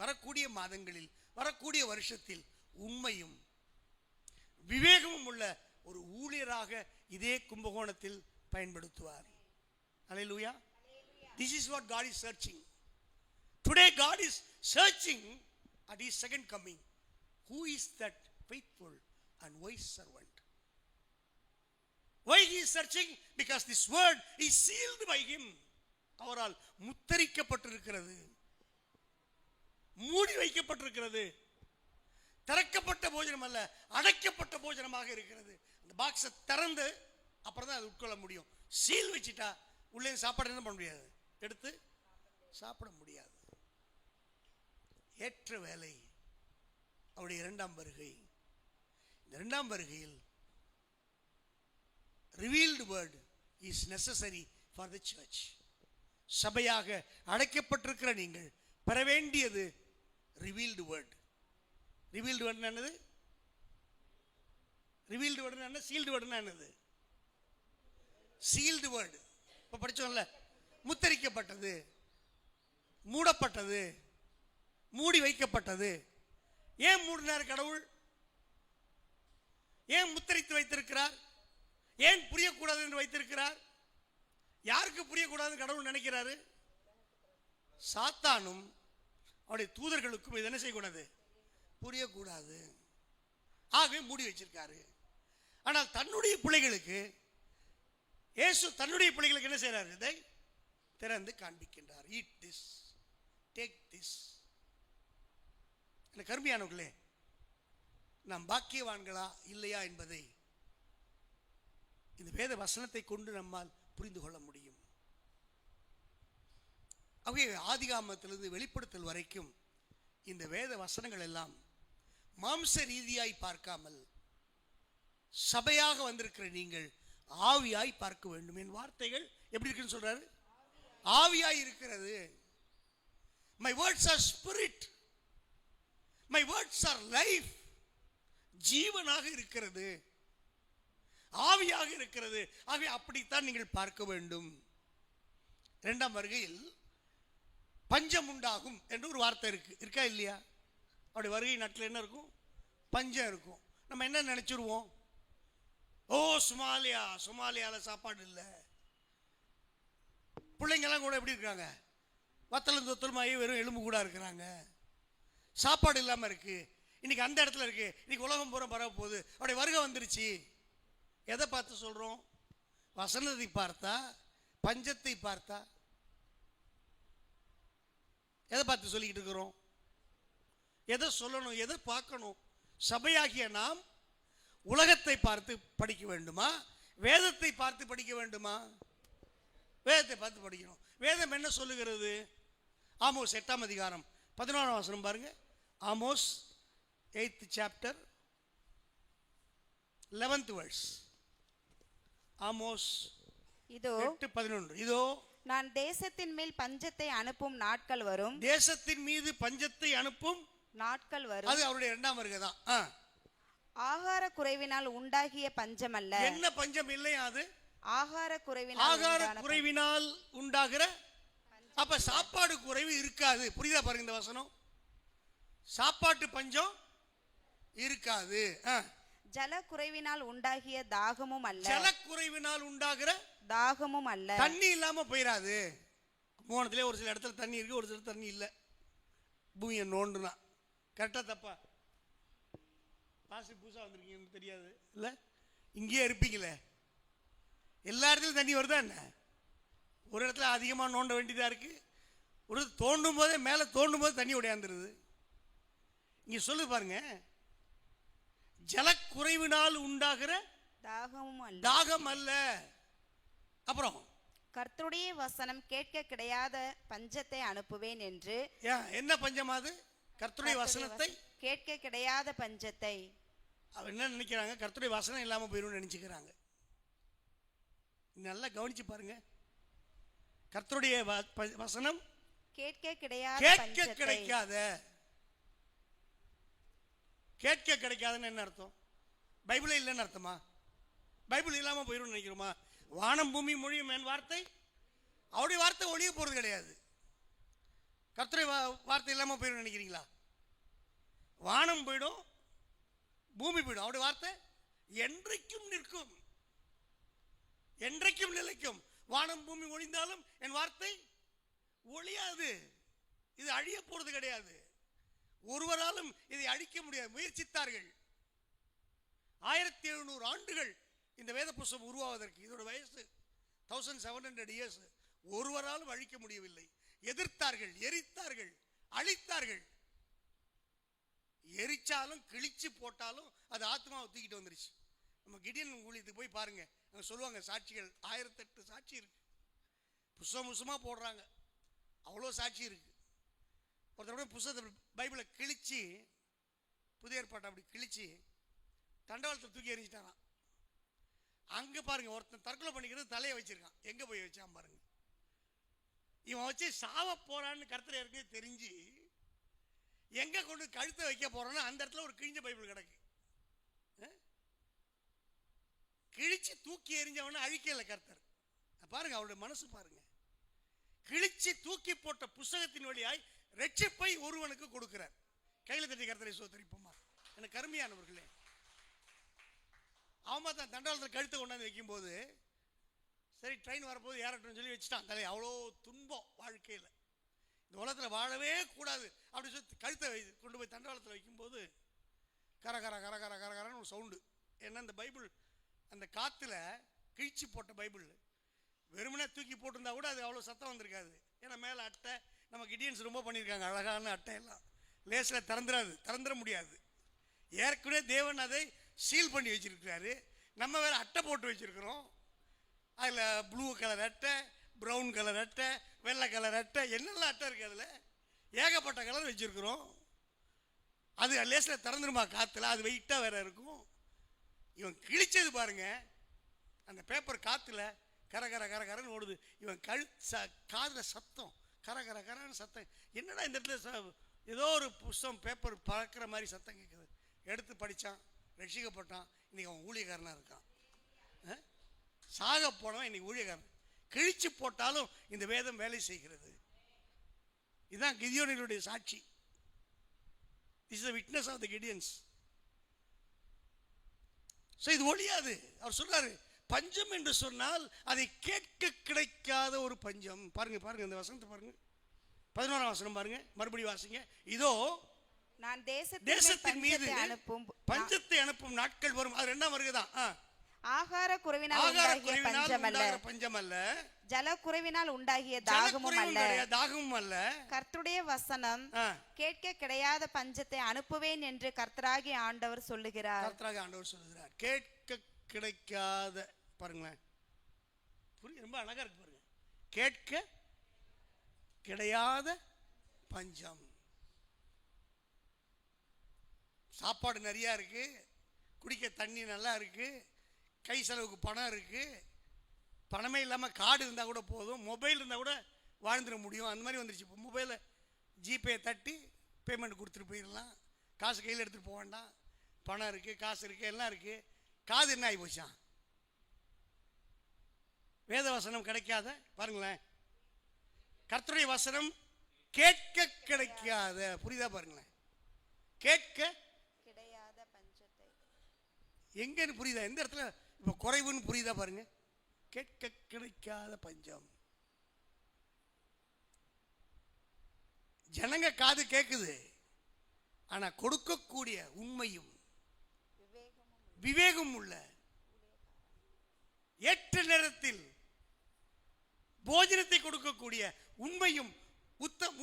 [SPEAKER 1] வரக்கூடிய மாதங்களில், வரக்கூடிய வருஷத்தில் உண்மையும் விவேகமும் உள்ள ஒரு ஊழியராக இதே கும்பகோணத்தில் பயன்படுத்துவார். Hallelujah. This is what God is searching. Today God is searching at his second coming. Who is that faithful and wise servant? Why he is searching? Because this word is sealed by him. அவரால் முத்தரிக்கப்பட்டிருக்கிறது, மூடி வைக்கப்பட்டிருக்கிறது. திறக்கப்பட்ட போஜனம் அல்ல, அடைக்கப்பட்ட போஜனமாக இருக்கிறது. அந்த பாக்ஸை திறந்து அப்புறம் தான் அது உட்கொள்ள முடியும். சீல் வச்சுட்டா உள்ளே சாப்பாடு என்ன பண்ண முடியாது, எடுத்து சாப்பிட முடியாது. ஏற்ற வேலை அவருடைய இரண்டாம் வருகை. இந்த இரண்டாம் வருகையில் revealed word is necessary for the church. சபையாக அடைக்கப்பட்டிருக்கிற நீங்கள் பெற வேண்டியது revealed word. revealed word என்னது? revealed word என்ன? sealed word என்னது? sealed word இப்ப படிச்சோம்ல, முத்தரிக்கப்பட்டது, மூடப்பட்டது, மூடி வைக்கப்பட்டது. ஏன் மூடினார் கடவுள்? ஏன் முத்தரித்து வைத்திருக்கிறார்? ஏன் புரியக்கூடாது என்று வைத்திருக்கிறார்? யாருக்கு புரியக்கூடாது கடவுள் நினைக்கிறாரு? சாத்தானும் அவருடைய தூதர்களுக்கும் இது என்ன செய்யக்கூடாது? புரியக்கூடாது. ஆகவே மூடி வச்சிருக்காரு. ஆனால் தன்னுடைய பிள்ளைகளுக்கு, இயேசு தன்னுடைய பிள்ளைகளுக்கு என்ன செய்யறாரு? இதை திறந்து காண்பிக்கின்றார். eat this, take this. எனக்கு கருமையானவர்களே, நாம் பாக்கியவான்களா இல்லையா என்பதை இந்த வேத வசனத்தை கொண்டு நம்மால் புரிந்து கொள்ள முடியும். ஆகவே ஆதிகாமத்திலிருந்து வெளிப்படுத்தல் வரைக்கும் இந்த வேத வசனங்கள் எல்லாம் மாம்ச ரீதியாய் பார்க்காமல் சபையாக வந்திருக்கிற நீங்கள் ஆவியாய் பார்க்க வேண்டும். என் வார்த்தைகள் எப்படி இருக்குன்னு சொல்றாரு? ஆவியாய் இருக்கிறது. My words are spirit. My words are life. ஜீவனாக இருக்கிறது, ஆவியாக இருக்கிறது. ஆகவே அப்படித்தான் நீங்கள் பார்க்க வேண்டும். இரண்டாம் வருகையில் பஞ்சம் உண்டாகும் என்று ஒரு வார்த்தை இருக்கா இல்லையா? அப்படி வருகை நாட்டில் என்ன இருக்கும்? பஞ்சம் இருக்கும். நம்ம என்ன நினைச்சிருவோம்? ஓ சொமாலியாவில் சாப்பாடு இல்லை. பிள்ளைங்கெல்லாம் கூட எப்படி இருக்காங்க? வத்தலும் தொத்தலுமாயி வெறும் எலும்பு கூட இருக்கிறாங்க. சாப்பாடு இல்லாமல் இருக்கு. இன்னைக்கு அந்த இடத்துல இருக்கு. இன்னைக்கு உலகம் பூரா பரவ போகுது. அப்படி வருகை வந்துருச்சு. எதை பார்த்து சொல்றோம்? வசனத்தை பார்த்தா, பஞ்சத்தை பார்த்தா? எதை பார்த்து சொல்லிக்கிட்டு இருக்கிறோம்? எதை சொல்லணும், எதை பார்க்கணும்? சபையாகிய நாம் உலகத்தை பார்த்து படிக்க வேண்டுமா, வேதத்தை பார்த்து படிக்க வேண்டுமா? வேதத்தை பார்த்து படிக்கணும். வேதம் என்ன சொல்லுகிறது? ஆமோஸ் 8ஆம் அதிகாரம் 11ஆம் வசனம் பாருங்க. Amos 8th chapter 11th verse. Amos
[SPEAKER 2] இதோ
[SPEAKER 1] 8:11. இதோ
[SPEAKER 2] நான் தேசத்தின் மேல் பஞ்சத்தை அனுப்பும் நாட்கள் வரும்.
[SPEAKER 1] தேசத்தின் மீது பஞ்சத்தை அனுப்பும்
[SPEAKER 2] நாட்கள் வரும்.
[SPEAKER 1] அது அவருடைய இரண்டாம் வருகை தான்.
[SPEAKER 2] ஆகார குறைவினால் உண்டாகிய பஞ்சம் அல்ல.
[SPEAKER 1] என்ன பஞ்சம் இல்லையா? அது
[SPEAKER 2] ஆகார குறைவினால்
[SPEAKER 1] உண்டாகிற. அப்ப சாப்பாடு குறைவு இருக்காது. புரியுதா பாருங்க இந்த வசனம்? சாப்பாட்டு பஞ்சம் இருக்காது.
[SPEAKER 2] ஜல குறைவினால் உண்டாகிய தாகமும் அல்ல.
[SPEAKER 1] ஜல குறைவினால் உண்டாகிற
[SPEAKER 2] தாகமும் அல்ல.
[SPEAKER 1] தண்ணி இல்லாம போயிடாது. மோனத்திலே ஒரு சில இடத்துல தண்ணி இருக்கு, ஒரு சில தண்ணி இல்லை. பூமியை நோண்டுனா கரெக்டா தப்பா? பாசி பூசா வந்திருக்கீங்கன்னு தெரியாது இல்ல? இங்கேயே இருப்பீங்களே, எல்லா இடத்துலையும் தண்ணி வருதா என்ன? ஒரு இடத்துல அதிகமாக நோண்ட வேண்டியதாக இருக்கு, ஒரு தோண்டும் போதே மேலே தோண்டும் போது தண்ணி உடையாந்துருது. இங்கே சொல்லு பாருங்க, ஜலக்குறைவினால் உண்டாகிற தாகம் அல்ல. அப்புறம்
[SPEAKER 2] கர்த்தருடைய வசனம் கேட்க கிடையாத பஞ்சத்தை அனுப்புவேன் என்று.
[SPEAKER 1] என்ன பஞ்சம் அது? கர்த்தருடைய வசனத்தை
[SPEAKER 2] கேட்க கிடையாத பஞ்சத்தை.
[SPEAKER 1] அவ என்ன நினைக்கிறாங்க? கர்த்தருடைய வசனம் இல்லாம போயிடும் நினைச்சுக்கிறாங்க. நல்லா கவனிச்சு பாருங்க. கர்த்தருடைய வசனம்
[SPEAKER 2] கேட்க கிடையாத
[SPEAKER 1] கேட்க கிடைக்காதுன்னு என்ன அர்த்தம்? பைபிளே இல்லைன்னு அர்த்தமா? பைபிள் இல்லாம போயிடும் நினைக்கிறோமா? வானம் பூமி மொழியும் என் வார்த்தை, அவருடைய வார்த்தை ஒழிய போறது கிடையாது. கர்த்தருடைய வார்த்தை இல்லாம போயிடும் நினைக்கிறீங்களா? வானம் போயிடும், பூமி போயிடும், அவருடைய வார்த்தை என்றைக்கும் நிற்கும், என்றைக்கும் நிலைக்கும். வானம் பூமி ஒழிந்தாலும் என் வார்த்தை ஒழியாது. இது அழிய போறது கிடையாது. ஒருவராலும் இதை அழிக்க முடியாது. முயற்சித்தார்கள். 1700 ஆண்டுகள் இந்த வேத புஸ்தகம் உருவாவதற்கு. இதோட வயசு 1700 இயர்ஸ். ஒருவராலும் அழிக்க முடியவில்லை. எதிர்த்தார்கள், எரித்தார்கள், அழித்தார்கள். எரிச்சாலும் கிழிச்சு போட்டாலும் அது ஆத்மாவை தூக்கிட்டு வந்துருச்சு. நம்ம கிடியன் ஊழியத்துக்கு போய் பாருங்க, அங்கே சொல்லுவாங்க சாட்சிகள். 1008 சாட்சி இருக்கு. புஸ்தமா போடுறாங்க, அவ்வளோ சாட்சி இருக்கு. ஒருத்தர் புஸ்தகத்தை பைபிளை கிழிச்சு, புதிய ஏற்பாட்டை அப்படி கிழிச்சு தண்டவாளத்தை தூக்கி எறிஞ்சிட்டாராம். அங்க பாருங்க, ஒருத்தன் தற்கொலை பண்ணிக்கிறது தலையை வச்சிருக்கான். எங்க போய் வச்சான் பாருங்க. இவன் வச்சு சாவ போறான்னு கர்த்தர் ஏற்கனவே தெரிஞ்சு எங்க கொண்டு கழுத்தை வைக்க போறான்னு அந்த இடத்துல ஒரு கிழிஞ்ச பைபிள் கிடக்கு. கிழிச்சு தூக்கி எறிஞ்சவன அழிக்கல கர்த்தர். பாருங்க அவருடைய மனசு பாருங்க. கிழிச்சு தூக்கி போட்ட புஸ்தகத்தின் வழியாய் ரட்சிப்பை ஒருவனுக்கு கொடுக்கிறார். கையில தட்டி கர்த்தரை சோதரிப்போமா. எனக்கு கருமையானவர்களே, அவன் தான் தண்டவாளத்தில் கழுத்தை கொண்டாந்து வைக்கும் போது சரி ட்ரெயின் வரப்போது ஏறட்டும் சொல்லி வச்சுட்டான் தலையை. அவ்வளோ துன்பம் வாழ்க்கையில், இந்த உலகத்தில் வாழவே கூடாது அப்படி சொல்லி கழுத்தை கொண்டு போய் தண்டவாளத்தில் வைக்கும்போது கர கர கர கர கரகரன்னு ஒரு சவுண்டு. ஏன்னா இந்த பைபிள் அந்த காற்றுல கிழிச்சு போட்ட பைபிள். வெறுமனே தூக்கி போட்டிருந்தா கூட அது அவ்வளோ சத்தம் வந்திருக்காது. ஏன்னா மேலே அட்டை, நம்ம கிடியன்ஸ் ரொம்ப பண்ணியிருக்காங்க அழகான அட்டை எல்லாம். லேஸில் திறந்துட முடியாது. ஏற்கனவே தேவன் அதை சீல் பண்ணி வச்சிருக்கிறாரு. நம்ம வேற அட்டை போட்டு வச்சிருக்கிறோம். அதில் ப்ளூ கலர் அட்டை, ப்ரௌன் கலர் அட்டை, வெள்ளை கலர் அட்டை, என்னெல்லாம் அட்டை இருக்குது. அதில் ஏகப்பட்ட கலர் வச்சிருக்கிறோம். அது லேஸில் திறந்துருமா காற்றுல? அது வெயிட்டாக வேற இருக்கும். இவன் கிழிச்சது பாருங்க, அந்த பேப்பர் காற்றுல கர கர கர கரன்னு ஓடுது. இவன் காதில் சத்தம், கர கர கரன்னு சத்தம். என்னடா இந்த இடத்துல ஏதோ ஒரு புஸ்தகம் பேப்பர் பறக்கிற மாதிரி சத்தம் கேட்குது. எடுத்து படித்தான், ரட்சிக்கப்பட்டான். இன்னைக்கு அவன் ஊழியக்காரனாக இருக்கான். சாக போனவன் இன்னைக்கு ஊழியக்காரன். கிழிச்சு போட்டாலும் இந்த வேதம் வேலை செய்கிறது. இதுதான் கிதியோனுடைய சாட்சி. This is the witness of the Gideons. So இது ஒழியாது. அவர் சொல்றாரு, பஞ்சம் என்று சொன்னால் அதை கேட்க கிடைக்காத ஒரு பஞ்சம். பாருங்க பாருங்க இந்த வசனத்தை பாருங்க, 11ஆம் வசனம் பாருங்க, மறுபடியும் வாசிங்க. இதோ
[SPEAKER 2] நான்
[SPEAKER 1] தேசத்தின் மீது பஞ்சத்தை அனுப்பும் நாட்கள் வரும். அது என்ன வருகுதான்?
[SPEAKER 2] ஆகார குறைவினால் உண்டாகிய பஞ்சம் அல்ல, ஜல குறைவினால் உண்டாகிய தாகமும் அல்ல. கர்த்தருடைய வசனம் கேட்க கிடையாத பஞ்சத்தை அனுப்புவேன் என்று கர்த்தராகிய ஆண்டவர் சொல்லுகிறார்.
[SPEAKER 1] கர்த்தராகிய ஆண்டவர் சொல்லுகிறார். கேட்க கிடைக்காத, பாருங்களேன், புரியுது, ரொம்ப அழகா இருக்கு பாருங்க. கேட்க கிடையாத பஞ்சம். சாப்பாடு நிறையா இருக்கு, குடிக்க தண்ணி நல்லா இருக்கு, கை செலவுக்கு பணம் இருக்கு. பணமே இல்லாமல் கார்டு இருந்தால் கூட போதும், மொபைல் இருந்தால் கூட வாழ்ந்துட முடியும். அந்த மாதிரி வந்துருச்சு. இப்போ மொபைலை ஜிபே தட்டி பேமெண்ட் கொடுத்துட்டு போயிடலாம். காசு கையில் எடுத்துகிட்டு போக வேண்டாம். பணம் இருக்குது, காசு இருக்குது, எல்லாம் இருக்குது. காது என்ன ஆகி போச்சான்? வேத வசனம் கிடைக்காத, பாருங்களேன், கர்த்தருடைய வசனம் கேட்க கிடைக்காத, புரியுதா பாருங்களேன், கேட்க
[SPEAKER 2] கிடையாத பஞ்சத்தை
[SPEAKER 1] எங்கன்னு புரியுதா? எந்த இடத்துல இப்போ குறைவுன்னு புரியுதா பாருங்க. கேட்க கிடைக்காத பஞ்சம். ஜனங்க காது கேட்குது, ஆனா கொடுக்கக்கூடிய உண்மையும் விவேகம் உள்ள, ஏற்ற நேரத்தில் போஜனத்தை கொடுக்கக்கூடிய உண்மையும்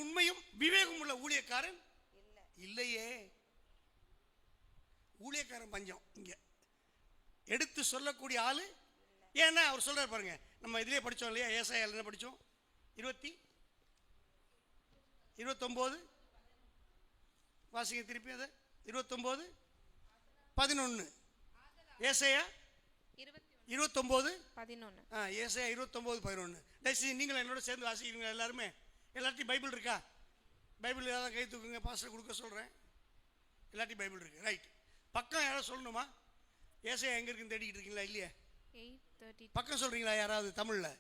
[SPEAKER 1] உண்மையும் விவேகம் உள்ள ஊழியக்காரன் இல்லையே. ஊழியக்காரன் பஞ்சம் இங்கே எடுத்து சொல்லக்கூடிய ஆள். ஏன்னா அவர் சொல்கிறார் பாருங்க, நம்ம இதிலே படித்தோம் இல்லையா, ஏசாயால என்ன படித்தோம், 29 வாசிங்க திருப்பி அதை, 29:11. ஏசாயா 29:11. ஏசாயா 29:11. தயவுசெய்து நீங்கள் என்னோட சேர்ந்து வாசிக்கிறீங்க எல்லாருமே. எல்லாத்தையும் பைபிள் இருக்கா? பைபிள் ஏதாவது கை தூக்குங்க, பாஸ்டர் கொடுக்க சொல்கிறேன். எல்லாத்தையும் பைபிள் இருக்கு, ரைட். பக்கம் யாராவது சொல்லணுமா? ஏசாயா எங்கே இருக்குன்னு தேடிக்கிட்டு இருக்கீங்களா? இல்லையா? பக்கம் சொல்கிறீங்களா யாராவது தமிழில்?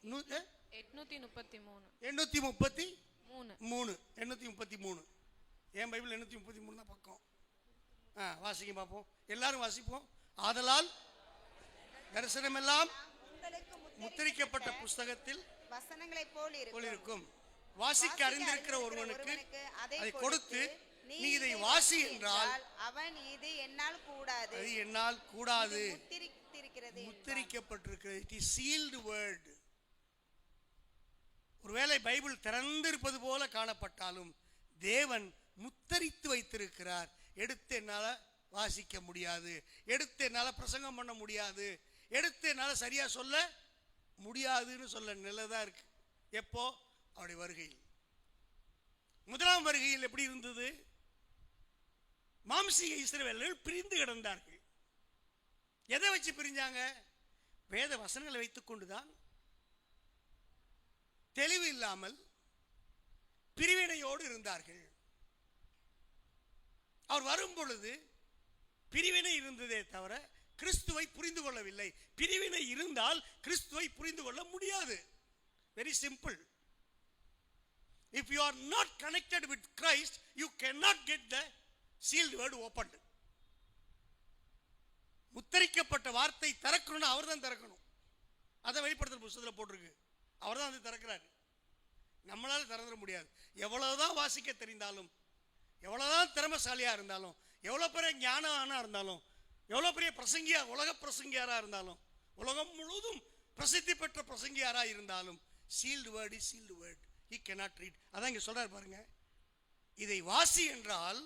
[SPEAKER 1] 833. என் பைபிள் 833 தான் பக்கம். வாசிக்க பார்ப்போம், எல்லாரும் வாசிப்போம். ஆதலால் தரிசனமெல்லாம் முத்திரிக்கப்பட்ட புஸ்தகத்தில்
[SPEAKER 2] வசனங்களை போல்
[SPEAKER 1] இருக்கும். வாசிக்க அறிந்திருக்கிற ஒருவனுக்கு அதை கொடுத்து நீ இதை வாசி என்றால்
[SPEAKER 2] அவன் இது என்னால் கூடாது,
[SPEAKER 1] அது என்னால் கூடாது.
[SPEAKER 2] முத்திரிக்கப்பட்டிருக்கிறது.
[SPEAKER 1] It is sealed word. ஒருவேளை பைபிள் திறந்திருப்பது போல காணப்பட்டாலும் தேவன் முத்தரித்து வைத்திருக்கிறார். எடுத்து என்னால் வாசிக்க முடியாது, எடுத்து என்னால் பிரசங்கம் பண்ண முடியாது, எடுத்து என்னால் சரியா சொல்ல முடியாதுன்னு சொல்ல நிலைதான் இருக்கு. எப்போ? அவருடைய வருகையில். முதலாம் வருகையில் எப்படி இருந்தது? மாம்சீக இஸ்ரவேலர்கள் பிரிந்து கிடந்தார்கள். எதை வச்சு பிரிஞ்சாங்க? வேத வசனங்களை வைத்துக் கொண்டுதான். தெளிவு இல்லாமல் பிரிவினையோடு இருந்தார்கள். அவர் வரும் பொழுது பிரிவினை இருந்ததே தவிர கிறிஸ்துவை புரிந்து கொள்ளவில்லை. பிரிவினை இருந்தால் கிறிஸ்துவை புரிந்து கொள்ள முடியாது. Very simple. If you are not connected with Christ, you cannot get the sealed word opened. முத்தரிக்கப்பட்ட வார்த்தை திறக்கணும்னா அவர் தான் திறக்கணும். அதை வெளிப்படுத்தல் புத்தகத்தில் போட்டிருக்கு. அவர் தான் வந்து திறக்கிறார். நம்மளால திறந்துட முடியாது. எவ்வளவுதான் வாசிக்க தெரிந்தாலும், எவ்வளவுதான் திறமைசாலியா இருந்தாலும், எவ்வளவு பெரிய ஞானவானா இருந்தாலும், எவ்வளவு பெரிய பிரசங்கியா, உலக பிரசங்கியாரா இருந்தாலும், உலகம் முழுவதும் பிரசித்தி பெற்ற பிரசங்கியாரா இருந்தாலும், sealed word is sealed word. he cannot read. அதான் இங்க சொல்றாரு பாருங்க, இதை வாசி என்றால்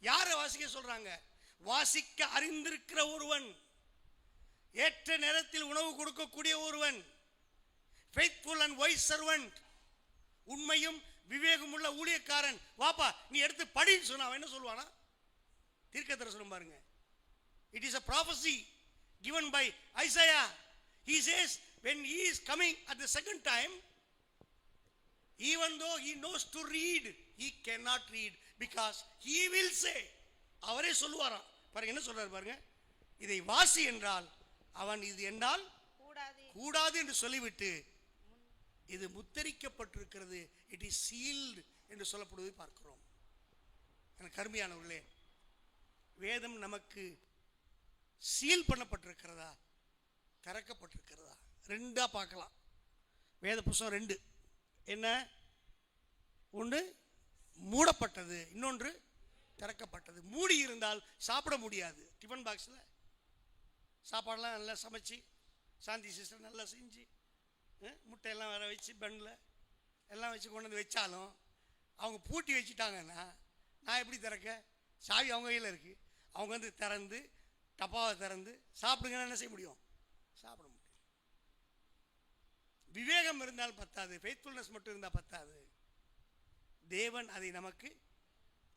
[SPEAKER 1] யாரை வாசிக்க சொல்றாங்க? வாசிக்க அறிந்திருக்கிற ஒருவன், ஏற்ற நேரத்தில் உணவு கொடுக்கக்கூடிய ஒருவன், faithful and wise servant, உண்மையும் விவேகமுள்ள ஊழியக்காரன். வாப்பா நீ எடுத்து படின்னு சொன்னா அவன் என்ன சொல்லுவானா? தீர்க்கதரிசனம் பாருங்க. It is a prophecy given by Isaiah. He says when he is coming at the second time, even though he knows to read, he cannot read because he will say, அவரே சொல்லுவாராம் பாருங்க, என்ன சொல்றாரு பாருங்க, இதை வாசி என்றால் அவன் இது என்றால் கூடாது என்று சொல்லிவிட்டு இது முத்தரிக்கப்பட்டிருக்கிறது, இட் இஸ் சீல்டு என்று சொல்லப்படுவதை பார்க்கிறோம். எனக்கு அருமையானவர்களே, வேதம் நமக்கு சீல் பண்ணப்பட்டிருக்கிறதா, திறக்கப்பட்டிருக்கிறதா? ரெண்டா பார்க்கலாம். வேத புஸ்தகம் ரெண்டு என்ன? ஒன்று மூடப்பட்டது, இன்னொன்று திறக்கப்பட்டது. மூடி இருந்தால் சாப்பிட முடியாது. டிஃபன் பாக்ஸில் சாப்பாடெல்லாம் நல்லா சமைச்சு, சாந்தி சிஸ்டர் நல்லா செஞ்சு, முட்டையெல்லாம் வேற வச்சு பன்னில் எல்லாம் வச்சு கொண்டு வந்து வச்சாலும் அவங்க பூட்டி வச்சுட்டாங்கன்னா நான் எப்படி திறக்க? சாவி அவங்க கையில் இருக்குது. அவங்க வந்து திறந்து டப்பாவை திறந்து சாப்பிடுங்கன்னா என்ன செய்ய முடியும்? சாப்பிட முடியும். விவேகம் இருந்தால் பத்தாது, ஃபெய்த்ஃபுல்னஸ் மட்டும் இருந்தால் பத்தாது. தேவன் அதை நமக்கு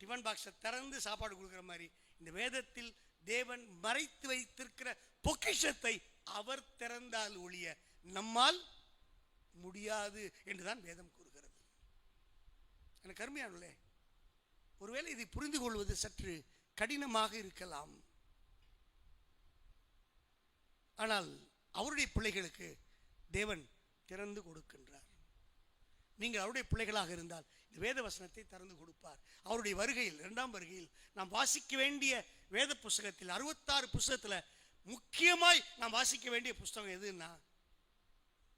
[SPEAKER 1] டிஃபன் பாக்ஸை திறந்து சாப்பாடு கொடுக்குற மாதிரி இந்த வேதத்தில் தேவன் மறைத்து வைத்திருக்கிற பொக்கிஷத்தை அவர் திறந்தால் ஒழிய நம்மால் முடியாது என்றுதான் வேதம் கூறுகிறது. எனக்கு அருமையானே, ஒருவேளை இதை புரிந்து கொள்வது சற்று கடினமாக இருக்கலாம். ஆனால் அவருடைய பிள்ளைகளுக்கு தேவன் திறந்து கொடுக்கின்றார். நீங்கள் அவருடைய பிள்ளைகளாக இருந்தால் இந்த வேத வசனத்தை திறந்து கொடுப்பார். அவருடைய வருகையில், இரண்டாம் வருகையில் நாம் வாசிக்க வேண்டிய வேத புஸ்தகத்தில் 66 புஸ்தகத்தில் முக்கியமாய் நாம் வாசிக்க வேண்டிய புஸ்தகம் எதுன்னா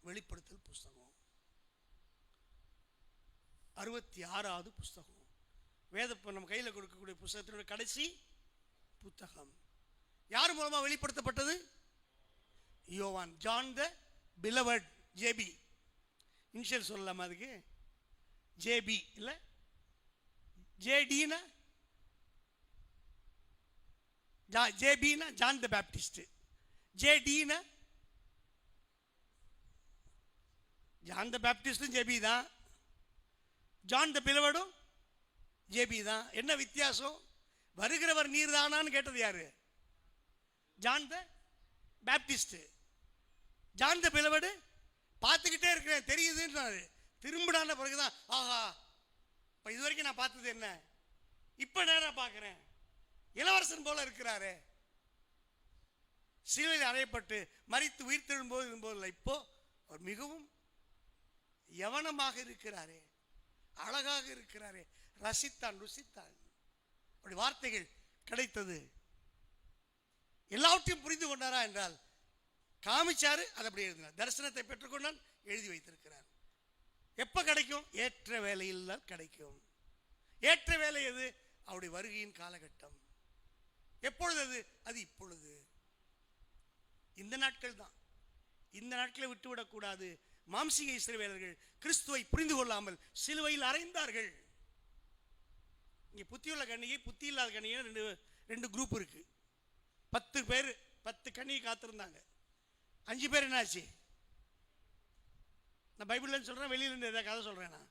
[SPEAKER 1] வெளிப்படுத்தல் புஸ்தகம். 66வது புஸ்தகம் வேத நம்ம கையில் கொடுக்கக்கூடிய புஸ்தகத்தினுடைய கடைசி புத்தகம். யார் மூலமா வெளிப்படுத்தப்பட்டது? யோவான், John the beloved, JP. Initial சொல்லலாமா அதுக்கு? ஜேபி இல்லை, ஜேடினா ஜேபின்னா ஜான் த பேப்டிஸ்ட், ஜேடினா ஜான் த பேப்டிஸ்டும் ஜேபி தான், ஜான் த பிலவடும் ஜேபி தான். என்ன வித்தியாசம்? வருகிறவர் நீர் தானான்னு கேட்டது யாரு? John the Baptist. John the beloved பார்த்துக்கிட்டே இருக்கிறேன் தெரியுதுன்னு திரும்பிடான பிறகுதான் ஆஹா இப்போ இது வரைக்கும் நான் பார்த்தது என்ன, இப்போ நேரம் பார்க்குறேன், இளவரசன் போல இருக்கிறாரு, சிலுவையில் அறையப்பட்டு மரித்து உயிர்த்தெழும்போது இருந்ததில்லை, இப்போ அவர் மிகவும் யவனமாக இருக்கிறாரே, அழகாக இருக்கிறாரே, ரசித்தான் ருசித்தான். அப்படி வார்த்தைகள் கிடைத்தது. எல்லாவற்றையும் புரிந்து கொண்டாரா என்றால் காமிச்சாரு, அதை அப்படி எழுதினார். தரிசனத்தை பெற்றுக்கொண்டால் எழுதி வைத்திருக்கிறார். எப்ப கிடைக்கும்? ஏற்ற வேலையில் தான் கிடைக்கும். ஏற்ற வேலை எது? அவருடைய வருகையின் காலகட்டம். எப்பொழுது அது? அது இப்பொழுது, இந்த நாட்கள் தான். இந்த நாட்களை விட்டுவிடக்கூடாது. மாம்சீக இஸ்ரவேலர்கள் கிறிஸ்துவை புரிந்து கொள்ளாமல் சிலுவையில் அறைந்தார்கள். இங்கே புத்தியுள்ள கன்னிகை, புத்தி இல்லாத கன்னிகை ரெண்டு குரூப் இருக்கு. 10 பேர் 10 கன்னிகை காத்திருந்தாங்க. 5 பேர் என்னாச்சு? நான் பைபிள்ல சொல்றேன், வெளியில இருந்து ஏதாவது கதை சொல்றேன். நான்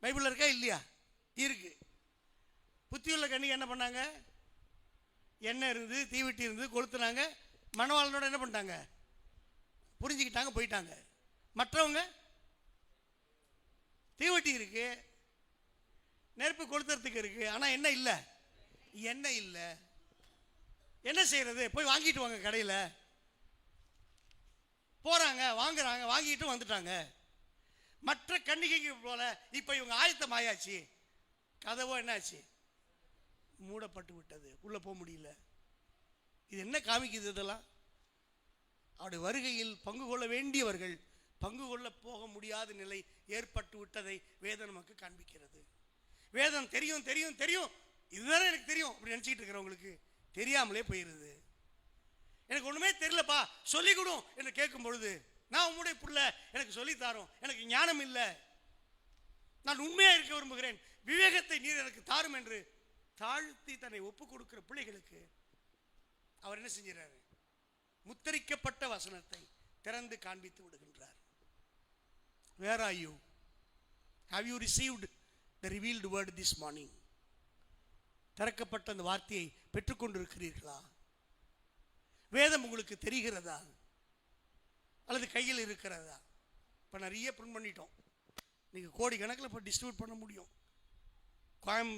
[SPEAKER 1] பைபிள்ல இருக்கா இல்லையா? இருக்கு. புத்தியுள்ள கன்னிகை என்ன பண்ணாங்க? எண்ணெய் இருந்து தீவெட்டி இருந்து கொளுத்துனாங்க. மணவாளனோட என்ன பண்ணிட்டாங்க? புரிஞ்சுக்கிட்டாங்க, போயிட்டாங்க. மற்றவங்க தீவெட்டி இருக்கு, நெருப்பு கொளுத்துறதுக்கு இருக்கு, ஆனா என்ன இல்லை? எண்ணெய் இல்லை. என்ன செய்யறது? போய் வாங்கிட்டு வாங்க. கடையில் போறாங்க, வாங்குறாங்க, வாங்கிட்டு வந்துட்டாங்க. மற்ற கன்னிகைக்கு போல இப்ப இவங்க ஆயத்தம் ஆயாச்சு, கதவோ என்னாச்சு? மூடப்பட்டு விட்டது, உள்ள போக முடியல. இது என்ன காமிக்குது? இதெல்லாம் அவருடைய வருகையில் பங்கு கொள்ள வேண்டியவர்கள் பங்கு கொள்ள போக முடியாத நிலை ஏற்பட்டு விட்டதை வேதம் நமக்கு காண்பிக்கிறது. வேதம் தெரியும் தெரியும் தெரியும், இதுதானே எனக்கு தெரியும் அப்படி நினைச்சிட்டு இருக்கிறவங்களுக்கு தெரியாமலே போயிருது. எனக்கு ஒண்ணுமே தெரியலப்பா சொல்லி கொடும் என்று கேட்கும் பொழுது, நான் உம்முடைய புள்ள, எனக்கு சொல்லித்தாரோம், எனக்கு ஞானம் இல்லை, நான் உண்மையா இருக்க விரும்புகிறேன், விவேகத்தை நீர் எனக்கு தாரும் என்று தாழ்த்தி தன்னை ஒப்பு கொடுக்கிற பிள்ளைகளுக்கு அவர் என்ன செஞ்சாரு? முத்தரிக்கப்பட்ட வசனத்தை திறந்து காண்பித்து விடுகின்றார். Where are you? Have you received the revealed word this morning? திறக்கப்பட்ட அந்த வார்த்தையை பெற்றுக்கொண்டிருக்கிறீர்களா? வேதம் உங்களுக்கு தெரிகிறதா அல்லது கையில் இருக்கிறதா? இப்போ நிறைய பிரிண்ட் பண்ணிட்டோம். நீங்கள் கோடி கணக்கில் இப்போ டிஸ்ட்ரிபியூட் பண்ண முடியும்.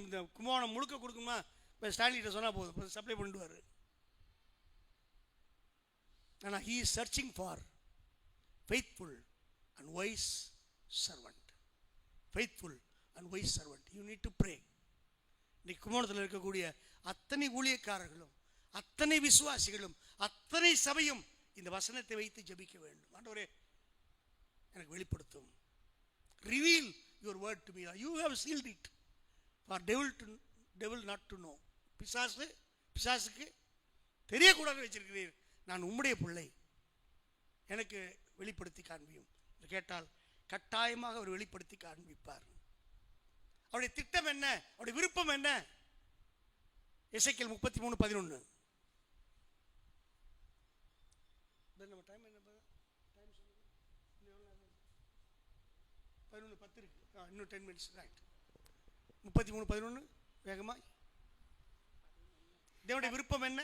[SPEAKER 1] இந்த கும்பகோணம் முழுக்க கொடுக்குமா? இப்போ ஸ்டாலின்கிட்ட சொன்னால் போதும், இப்போ சப்ளை பண்ணிடுவார். ஆனால் he is searching for faithful and wise servant. Faithful and wise servant. You need to pray. இன்னைக்கு கும்பகோணத்தில் இருக்கக்கூடிய அத்தனை ஊழியக்காரர்களும் அத்தனை விசுவாசிகளும் அத்தனை சபையும் இந்த வசனத்தை வைத்து ஜெபிக்க வேண்டும். ஆண்டவரே எனக்கு வெளிப்படுத்தும். Reveal your word to me. You have sealed it for devil not to know. பிசாசுக்கு தெரியக்கூடாது வச்சிருக்கிறீர். நான் உம்முடைய பிள்ளை, எனக்கு வெளிப்படுத்தி காண்பியும் என்று கேட்டால் கட்டாயமாக அவர் வெளிப்படுத்தி காண்பிப்பார். அவருடைய திட்டம் என்ன? அவருடைய விருப்பம் என்ன? எசேக்கியேல் 33:11. நம்ம டைம் என்ன? 11:10 இருக்கு. இன்னும் 10 minutes. ரைட். 33:11 வேகமா. தேவனுடைய விருப்பம் என்ன?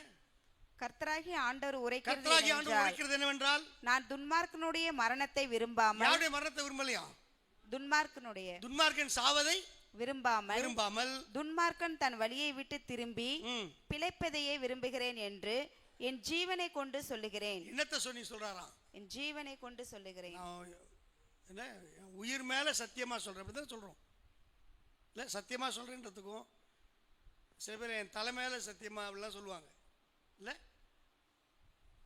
[SPEAKER 2] கர்த்தராகிய ஆண்டவர் உரைக்கிறது
[SPEAKER 1] என்னவென்றால்,
[SPEAKER 2] நான் துன்மார்க்கனுடைய மரணத்தை விரும்பாமல்.
[SPEAKER 1] யாருடைய மரணத்தை விரும்பலையா? துன்மார்க்கன் சாவதை விரும்பாமல்
[SPEAKER 2] துன்மார்க்கன் தன் வழியை விட்டு திரும்பி பிழைப்பதையே விரும்புகிறேன் என்று என் ஜீவனை கொண்டு சொல்லுகிறேன்.
[SPEAKER 1] என்னத்தை சொல்லி சொல்றாராம்?
[SPEAKER 2] என் ஜீவனை கொண்டு சொல்லுகிறேன்.
[SPEAKER 1] என்ன உயிர் மேல சத்தியமா சொல்றேன் சொல்றோம் இல்ல? சத்தியமா சொல்றேன்றதுக்கும் சில பேர் என் தலை மேல சத்தியமா அப்படிலாம் சொல்லுவாங்க இல்ல?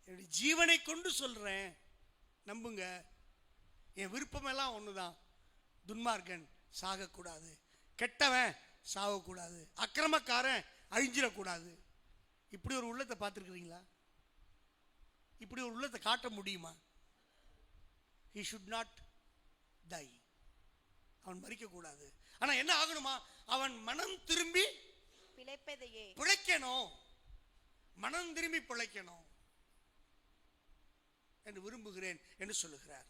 [SPEAKER 1] என்னுடைய ஜீவனை கொண்டு சொல்றேன், நம்புங்க. என் விருப்பம் எல்லாம் ஒண்ணுதான். துன்மார்க்கன் சாகக்கூடாது, கெட்டவன் சாகக்கூடாது, அக்கிரமக்காரன் அழிஞ்சிடக்கூடாது. இப்படி ஒரு உள்ளத்தை பார்த்துருக்கிறீங்களா? இப்படி ஒரு உள்ளத்தை காட்ட முடியுமா? He should not die. அவன் மரிக்க கூடாது. ஆனா என்ன ஆகணுமா? அவன் மனம் திரும்பி பிழைக்கணும், மனம் திரும்பி பிழைக்கணும் என்று விரும்புகிறேன் என்று சொல்லுகிறார்.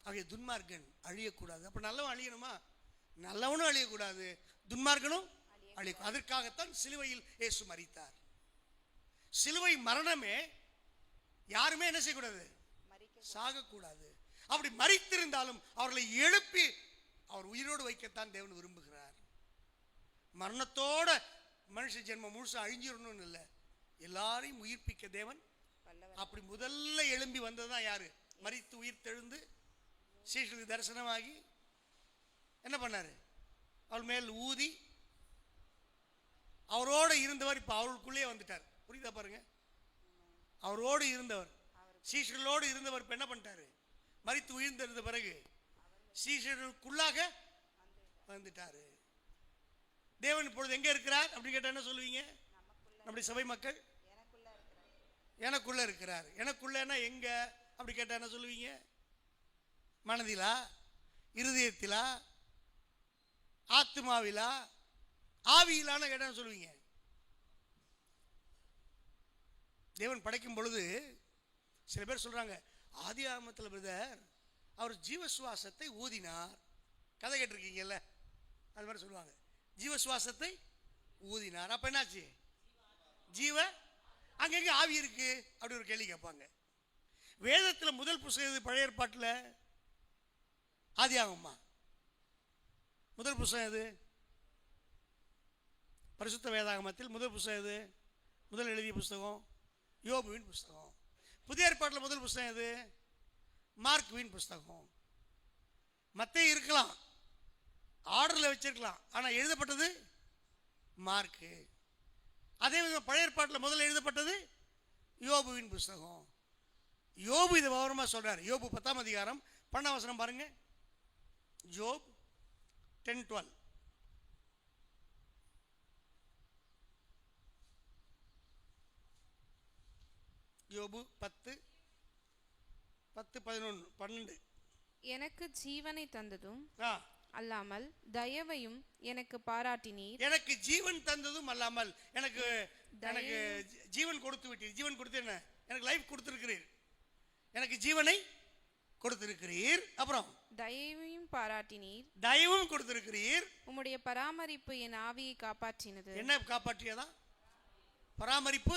[SPEAKER 1] ஆகிய துன்மார்க்கன் அழியக்கூடாது. அப்ப நல்லவன் அழியணுமா? நல்லவனும் அழியக்கூடாது, துன்மார்க்கனும் அழிய. அதற்காகத்தான் சிலுவையில் இயேசு மரித்தார். சிலுவை மரணமே யாருமே என்ன செய்யக்கூடாது? சாகக்கூடாது. அப்படி மரித்திருந்தாலும் அவர்களை எழுப்பி அவர் உயிரோடு வைக்கத்தான் தேவன் விரும்புகிறார். மரணத்தோட மனுஷ ஜென்மம் முழுசா அழிஞ்சிடணும்னு இல்லை, எல்லாரையும் உயிர்ப்பிக்க தேவன். அப்படி முதல்ல எழும்பி வந்ததுதான் யாரு? மரித்து உயிர் தெழுந்து சீஷர்களுக்கு தரிசனமாகி என்ன பண்ணாரு? அவள் மேல் ஊதி அவரோடு இருந்தவர் இப்ப அவளுக்குள்ளே வந்துட்டார். புரியுதா பாருங்க? அவரோடு இருந்தவர், சீஷர்களோடு இருந்தவர் இப்ப என்ன பண்ணிட்டாரு? மரித்து உயிர்ந்திருந்த பிறகு சீஷர்களுக்குள்ளாக வந்துட்டாரு. தேவன் இப்பொழுது எங்க இருக்கிறார் அப்படின்னு கேட்டா என்ன சொல்லுவீங்க? நம்முடைய சபை மக்கள் எனக்குள்ள இருக்கிறார். எனக்குள்ளனா எங்க அப்படி கேட்டா என்ன சொல்லுவீங்க? மனதிலா, இருதயத்திலா, ஆத்மாவிலா, ஆவியிலான கேட்டா சொல்லுவீங்க? தேவன் படைக்கும் பொழுது சில பேர் சொல்றாங்க, ஆதி ஆகமத்தில் பிரதர் அவர் ஜீவசுவாசத்தை ஊதினார். கதை கேட்டிருக்கீங்கல்ல, அது மாதிரி சொல்லுவாங்க. ஜீவசுவாசத்தை ஊதினார். அப்ப என்னாச்சு? ஜீவ அங்கங்க ஆவி இருக்கு அப்படி ஒரு கேள்வி கேட்பாங்க. வேதத்தில் முதல் புத்தகம் பழைய ஏற்பாட்டில் ஆதி ஆகமா? முதல் புத்தகம் எது? பரிசுத்த வேதாகமத்தில் முதல் புத்தகம் எது? முதல் எழுதிய புஸ்தகம் யோபுவின் புஸ்தகம். புதிய ஏற்பாட்டில் முதல் புஸ்தகம் எது? மார்க்குவின் புஸ்தகம். மத்தேயு இருக்கலாம், ஆர்டர்ல வச்சிருக்கலாம், ஆனா எழுதப்பட்டது மார்க்கு. அதே விதம் பழைய ஏற்பாட்டில் முதல்ல எழுதப்பட்டது யோபுவின் புஸ்தகம். யோபு இதை விவரமா சொல்றாரு. யோபு 10ஆம் அதிகாரம் 12ஆம் வசனம் பாருங்க. ஜோப் 10:12. யோபு 10:11-12.
[SPEAKER 3] எனக்கு ஜீவனை தந்ததும் அல்லாமல் தயவையும் எனக்கு பாராட்டினீர். எனக்கு
[SPEAKER 1] ஜீவன் தந்ததும் அல்லாமல் எனக்கு ஜீவன் கொடுத்து விட்டீர். ஜீவன் கொடுத்து என்ன? எனக்கு லைஃப் கொடுத்திருக்கிறீர், எனக்கு ஜீவனை கொடுத்திருக்கிறீர். அப்புறம்
[SPEAKER 3] தயவையும் பாராட்டினீர்,
[SPEAKER 1] தயவும் கொடுத்திருக்கிறீர்.
[SPEAKER 3] உம்முடைய பராமரிப்பு என் ஆவியை காப்பாற்றினது.
[SPEAKER 1] என்ன காப்பாற்றியதா? பராமரிப்பு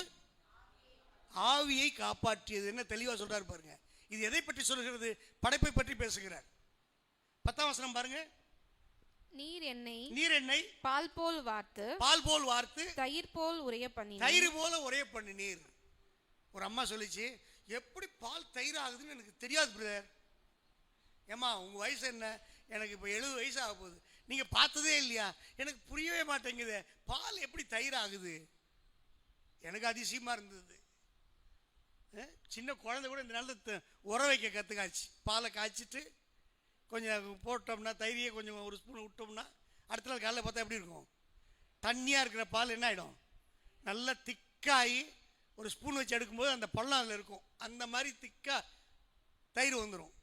[SPEAKER 1] ஆவியை காப்பாற்றியது. என்ன தெளிவா சொல்றாரு பாருங்க. இது எதை பற்றி சொல்கிறது? படைப்பை பற்றி பேசுகிறார். 10ஆம் வசனம் பாருங்க.
[SPEAKER 3] நீர்
[SPEAKER 1] என்னை
[SPEAKER 3] பால் போல் வார்த்து தயிர் போல் உரைய பண்ணினீர்.
[SPEAKER 1] தயிர் போல உரைய பண்ணினீர். ஒரு அம்மா சொல்லிச்சு, எப்படி பால் தயிர் ஆகுதுன்னு எனக்கு தெரியாது பிரதர். ஏமா உங்க வயசு என்ன? எனக்கு இப்போ 70 வயசு ஆக போகுது. நீங்க பார்த்ததே இல்லையா? எனக்கு புரியவே மாட்டேங்குது, பால் எப்படி தயிர் ஆகுது? எனக்கு அதிசயமா இருந்தது. சின்ன குழந்தை கூட இந்த நேரத்தை உர வைக்க கற்றுக்காச்சு. பாலை காய்ச்சிட்டு கொஞ்சம் போட்டோம்னா, தயிரியை கொஞ்சம் ஒரு ஸ்பூன் விட்டோம்னா, அடுத்த நாள் காலையில் பார்த்தா எப்படி இருக்கும்? தண்ணியாக இருக்கிற பால் என்ன ஆகிடும்? நல்லா திக்காகி ஒரு ஸ்பூன் வச்சு எடுக்கும்போது அந்த பள்ளம் அதில் இருக்கும். அந்த மாதிரி திக்காக தயிர் வந்துடும்.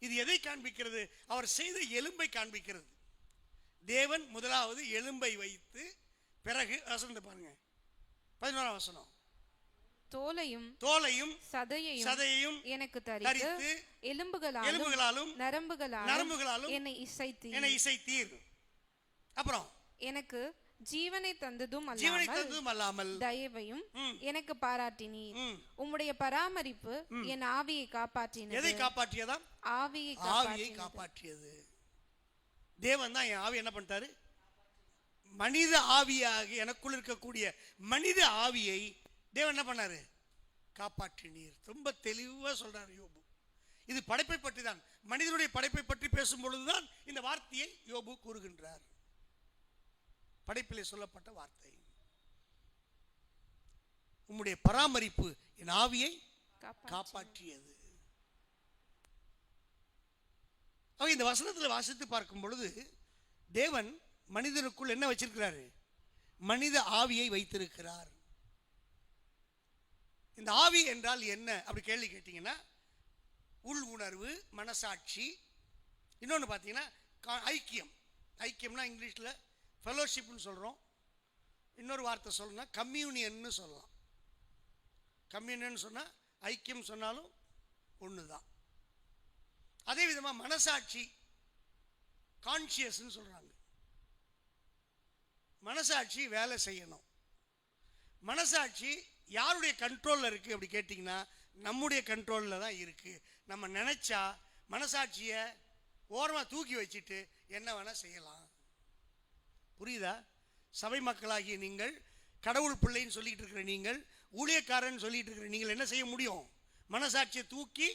[SPEAKER 1] இது எதை காண்பிக்கிறது? அவர் செய்த எலும்பை காண்பிக்கிறது. தேவன் முதலாவது எலும்பை வைத்து பிறகு வசனத்தை பாருங்க, 11ஆம் வசனம்.
[SPEAKER 3] தோலையும் சதையையும் எனக்கு தரித்து எலும்புகளாலும் நரம்புகளாலும் என்னை இசைத்தீர்.
[SPEAKER 1] அப்புறம்
[SPEAKER 3] எனக்கு ஜீவனை தந்ததும் அல்லாமல் தயவையும் எனக்கு பாராட்டினீர். உம்முடைய பராமரிப்பு என் ஆவியை காப்பாற்றினது.
[SPEAKER 1] எதை காப்பாற்றியதா? ஆவியை காப்பாற்றியது. தேவன் தான் என் ஆவி என்ன பண்ணிட்டாரு? மனித ஆவியாக எனக்குள் இருக்கக்கூடிய மனித ஆவியை தேவன் என்ன பண்ணாரு? காப்பாற்றினீர். ரொம்ப தெளிவா சொல்றாரு யோபு. இது படைப்பை பற்றி தான், மனிதனுடைய படைப்பை பற்றி பேசும் பொழுதுதான் இந்த வார்த்தையை யோபு கூறுகின்றார். படைப்பிலே சொல்லப்பட்ட வார்த்தை. உம்முடைய பராமரிப்பு என் ஆவியை காப்பாற்றியது. இந்த வசனத்தில் வாசித்து பார்க்கும் பொழுது தேவன் மனிதனுக்குள் என்ன வச்சிருக்கிறாரு? மனித ஆவியை வைத்திருக்கிறார். இந்த ஆவி என்றால் என்ன அப்படி கேள்வி கேட்டீங்கன்னா, உள் உணர்வு, மனசாட்சி, இன்னொன்று பார்த்தீங்கன்னா ஐக்கியம். ஐக்கியம்னா இங்கிலீஷில் ஃபெலோஷிப்னு சொல்கிறோம். இன்னொரு வார்த்தை சொல்லணும்னா கம்யூனியன்னு சொல்லலாம். கம்யூனியன் சொன்னால் ஐக்கியம் சொன்னாலும் ஒன்று தான். அதே விதமாக மனசாட்சி, கான்ஷியஸ்ன்னு சொல்கிறாங்க. மனசாட்சி வேலை செய்யணும். மனசாட்சி யாருடைய கண்ட்ரோலில் இருக்குது அப்படி கேட்டிங்கன்னா நம்முடைய கண்ட்ரோலில் தான் இருக்குது. நம்ம நினச்சா மனசாட்சியை ஓரமாக தூக்கி வச்சுட்டு என்ன வேணால் செய்யலாம். புரியுதா? சபை மக்களாகிய நீங்கள், கடவுள் பிள்ளைன்னு சொல்லிட்டு இருக்கிற நீங்கள், ஊழியக்காரன் சொல்லிட்டு இருக்கிற நீங்கள் என்ன செய்ய முடியும்? மனசாட்சியை தூக்கி,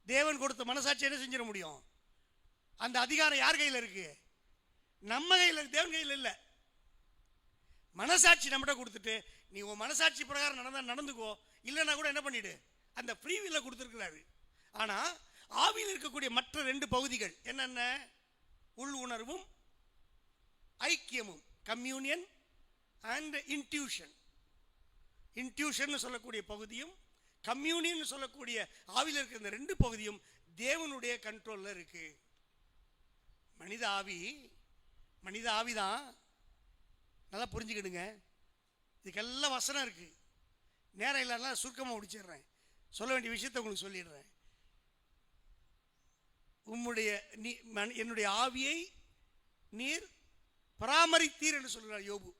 [SPEAKER 1] தேவன் கொடுத்த மனசாட்சி என்ன செஞ்சிட முடியும்? அந்த அதிகாரம் யார் கையில் இருக்கு? நம்ம கையில் இருக்கு, தேவன் கையில் இல்லை. மனசாட்சி நம்மகிட்ட கொடுத்துட்டு நீ உன் மனசாட்சி பிரகாரம் நடந்தா நடந்துக்கோ, இல்லைன்னா கூட என்ன பண்ணிடு, அந்த ஃப்ரீவில்ல கொடுத்துருக்கிறாரு. ஆனால் ஆவியில் இருக்கக்கூடிய மற்ற 2 பகுதிகள் என்னென்ன? உள் உணர்வும் ஐக்கியமும், கம்யூனியன் அண்ட் இன்ட்யூஷன். இன்ட்யூஷன் சொல்லக்கூடிய பகுதியும் கம்யூனியன் சொல்லக்கூடிய ஆவியில் இருக்கிற இந்த 2 பகுதியும் தேவனுடைய கண்ட்ரோலில் இருக்கு. மனித ஆவிதான். நல்லா புரிஞ்சுக்கிடுங்க. இதுக்கெல்லாம் வசனம் இருக்கு. நேரம் இல்லைன்னா சுருக்கமாக முடிச்சிடுறேன். சொல்ல வேண்டிய விஷயத்தை உங்களுக்கு சொல்லிடுறேன். என்னுடைய ஆவியை நீர் பராமரித்தீர் என்று சொல்கிறார் யோபு.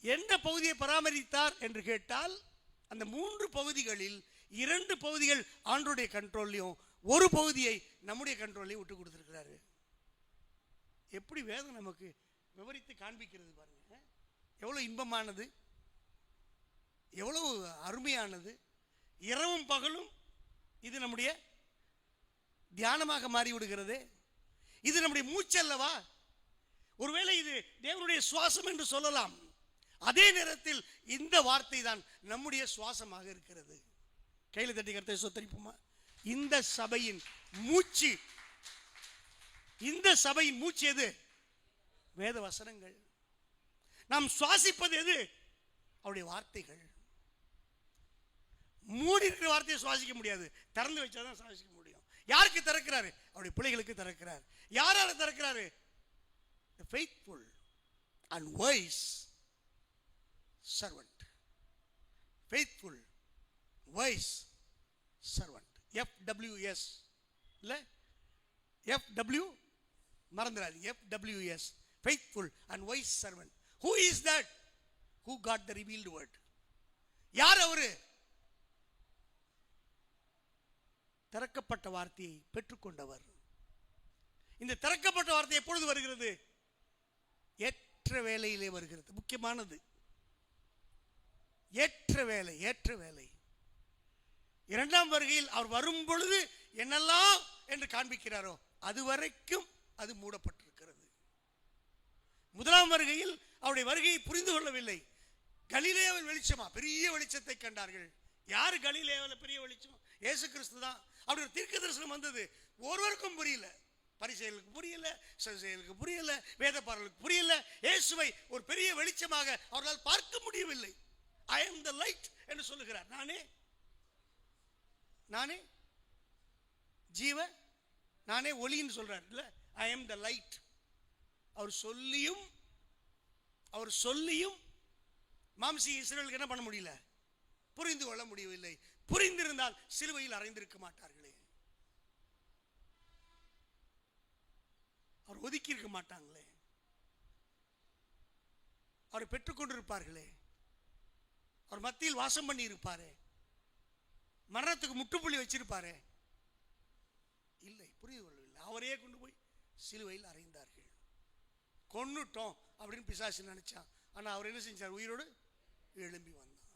[SPEAKER 1] எந்த பகுதியை பராமரித்தார் என்று கேட்டால் அந்த 3 பகுதிகளில் 2 பகுதிகள் ஆண்டவருடைய கண்ட்ரோல்லையும், ஒரு பகுதியை நம்முடைய கண்ட்ரோல்லையும் விட்டு கொடுத்துருக்கிறாரு. எப்படி வேதம் நமக்கு விவரித்து காண்பிக்கிறது பாருங்க. எவ்வளவு இன்பமானது, எவ்வளவு அருமையானது. இரவும் பகலும் இது நம்முடைய தியானமாக மாறிவிடுகிறது. இது நம்முடைய மூச்சல்லவா? ஒருவேளை இது தேவனுடைய சுவாசம் என்று சொல்லலாம். அதே நேரத்தில் இந்த வார்த்தை தான் நம்முடைய சுவாசமாக இருக்கிறது. கையில் தட்டி கர்த்தரை ஸ்தோத்திரிப்போமா? இந்த சபையின் மூச்சு, இந்த சபையின் மூச்சு எது? வேத வசனங்கள். நாம் சுவாசிப்பது எது? அவருடைய வார்த்தைகள். மூடி இருக்கிற வார்த்தையை சுவாசிக்க முடியாது, திறந்து வச்சாதான் சுவாசிக்க முடியும். யாருக்கு திறக்கிறாரு? அவருடைய பிள்ளைகளுக்கு திறக்கிறார். யாரால திறக்கிறாரு? The faithful and wise servant. Faithful wise servant. FWS இல்ல, FW மறந்துடாது. FWS, faithful and wise servant. Who is that? Who got the revealed word? யார் அவரு? திறக்கப்பட்ட வார்த்தையை பெற்றுக்கொண்டவர். இந்த திறக்கப்பட்ட வார்த்தை எப்பொழுது வருகிறது? ஏற்ற வேளையிலே வருகிறது. முக்கியமானது ஏற்ற வேலை. ஏற்ற வேலை. 2ஆம் வருகையில் அவர் வரும் பொழுது என்னெல்லாம் என்று காண்பிக்கிறாரோ அதுவரைக்கும் அது மூடப்பட்டிருக்கிறது. 1ஆம் வருகையில் அவருடைய வருகையை புரிந்து கொள்ளவில்லை. கலிலேயாவில் வெளிச்சமா? பெரிய வெளிச்சத்தை கண்டார்கள். யாரு கலிலேயாவில் பெரிய வெளிச்சம்? இயேசு கிறிஸ்து தான். அப்படி ஒரு தீர்க்க தரிசனம் வந்தது. ஒருவருக்கும் புரியல. பரிசேயர்களுக்கு புரியல, சதுசேயர்களுக்கு புரியல, வேதபாரர்களுக்கு புரியல. இயேசுவை ஒரு பெரிய வெளிச்சமாக அவர்களால் பார்க்க முடியவில்லை. I am the light என்று சொல்லுகிறார். நானே ஜீவ, நானே ஒளின்னு சொல்றார் இல்ல. I am the light. அவர் சொல்லியும் மாம்சீக இஸ்ரவேலுக்கு என்ன பண்ண முடியல? புரிந்து கொள்ள முடியவில்லை. புரிந்திருந்தால் சிலுவையில் அறைந்திருக்க மாட்டார்களே, அவர் ஒதுக்கி இருக்க மாட்டாங்களே, அவரை பெற்றுக்கொண்டிருப்பார்களே, அவர் மத்தியில் வாசம் பண்ணி இருப்பாரே, மரணத்துக்கு முற்றுப்புள்ளி வச்சிருப்பாரே. இல்லை, புரிந்து கொள்ளவில்லை. அவரையே கொண்டு போய் சிலுவையில் அறைந்தார்கள். கொன்னுட்டோம் அப்படின்னு பிசாசு நினைச்சான். ஆனா அவர் என்ன செஞ்சார்? உயிரோடு எழும்பி வந்தார்.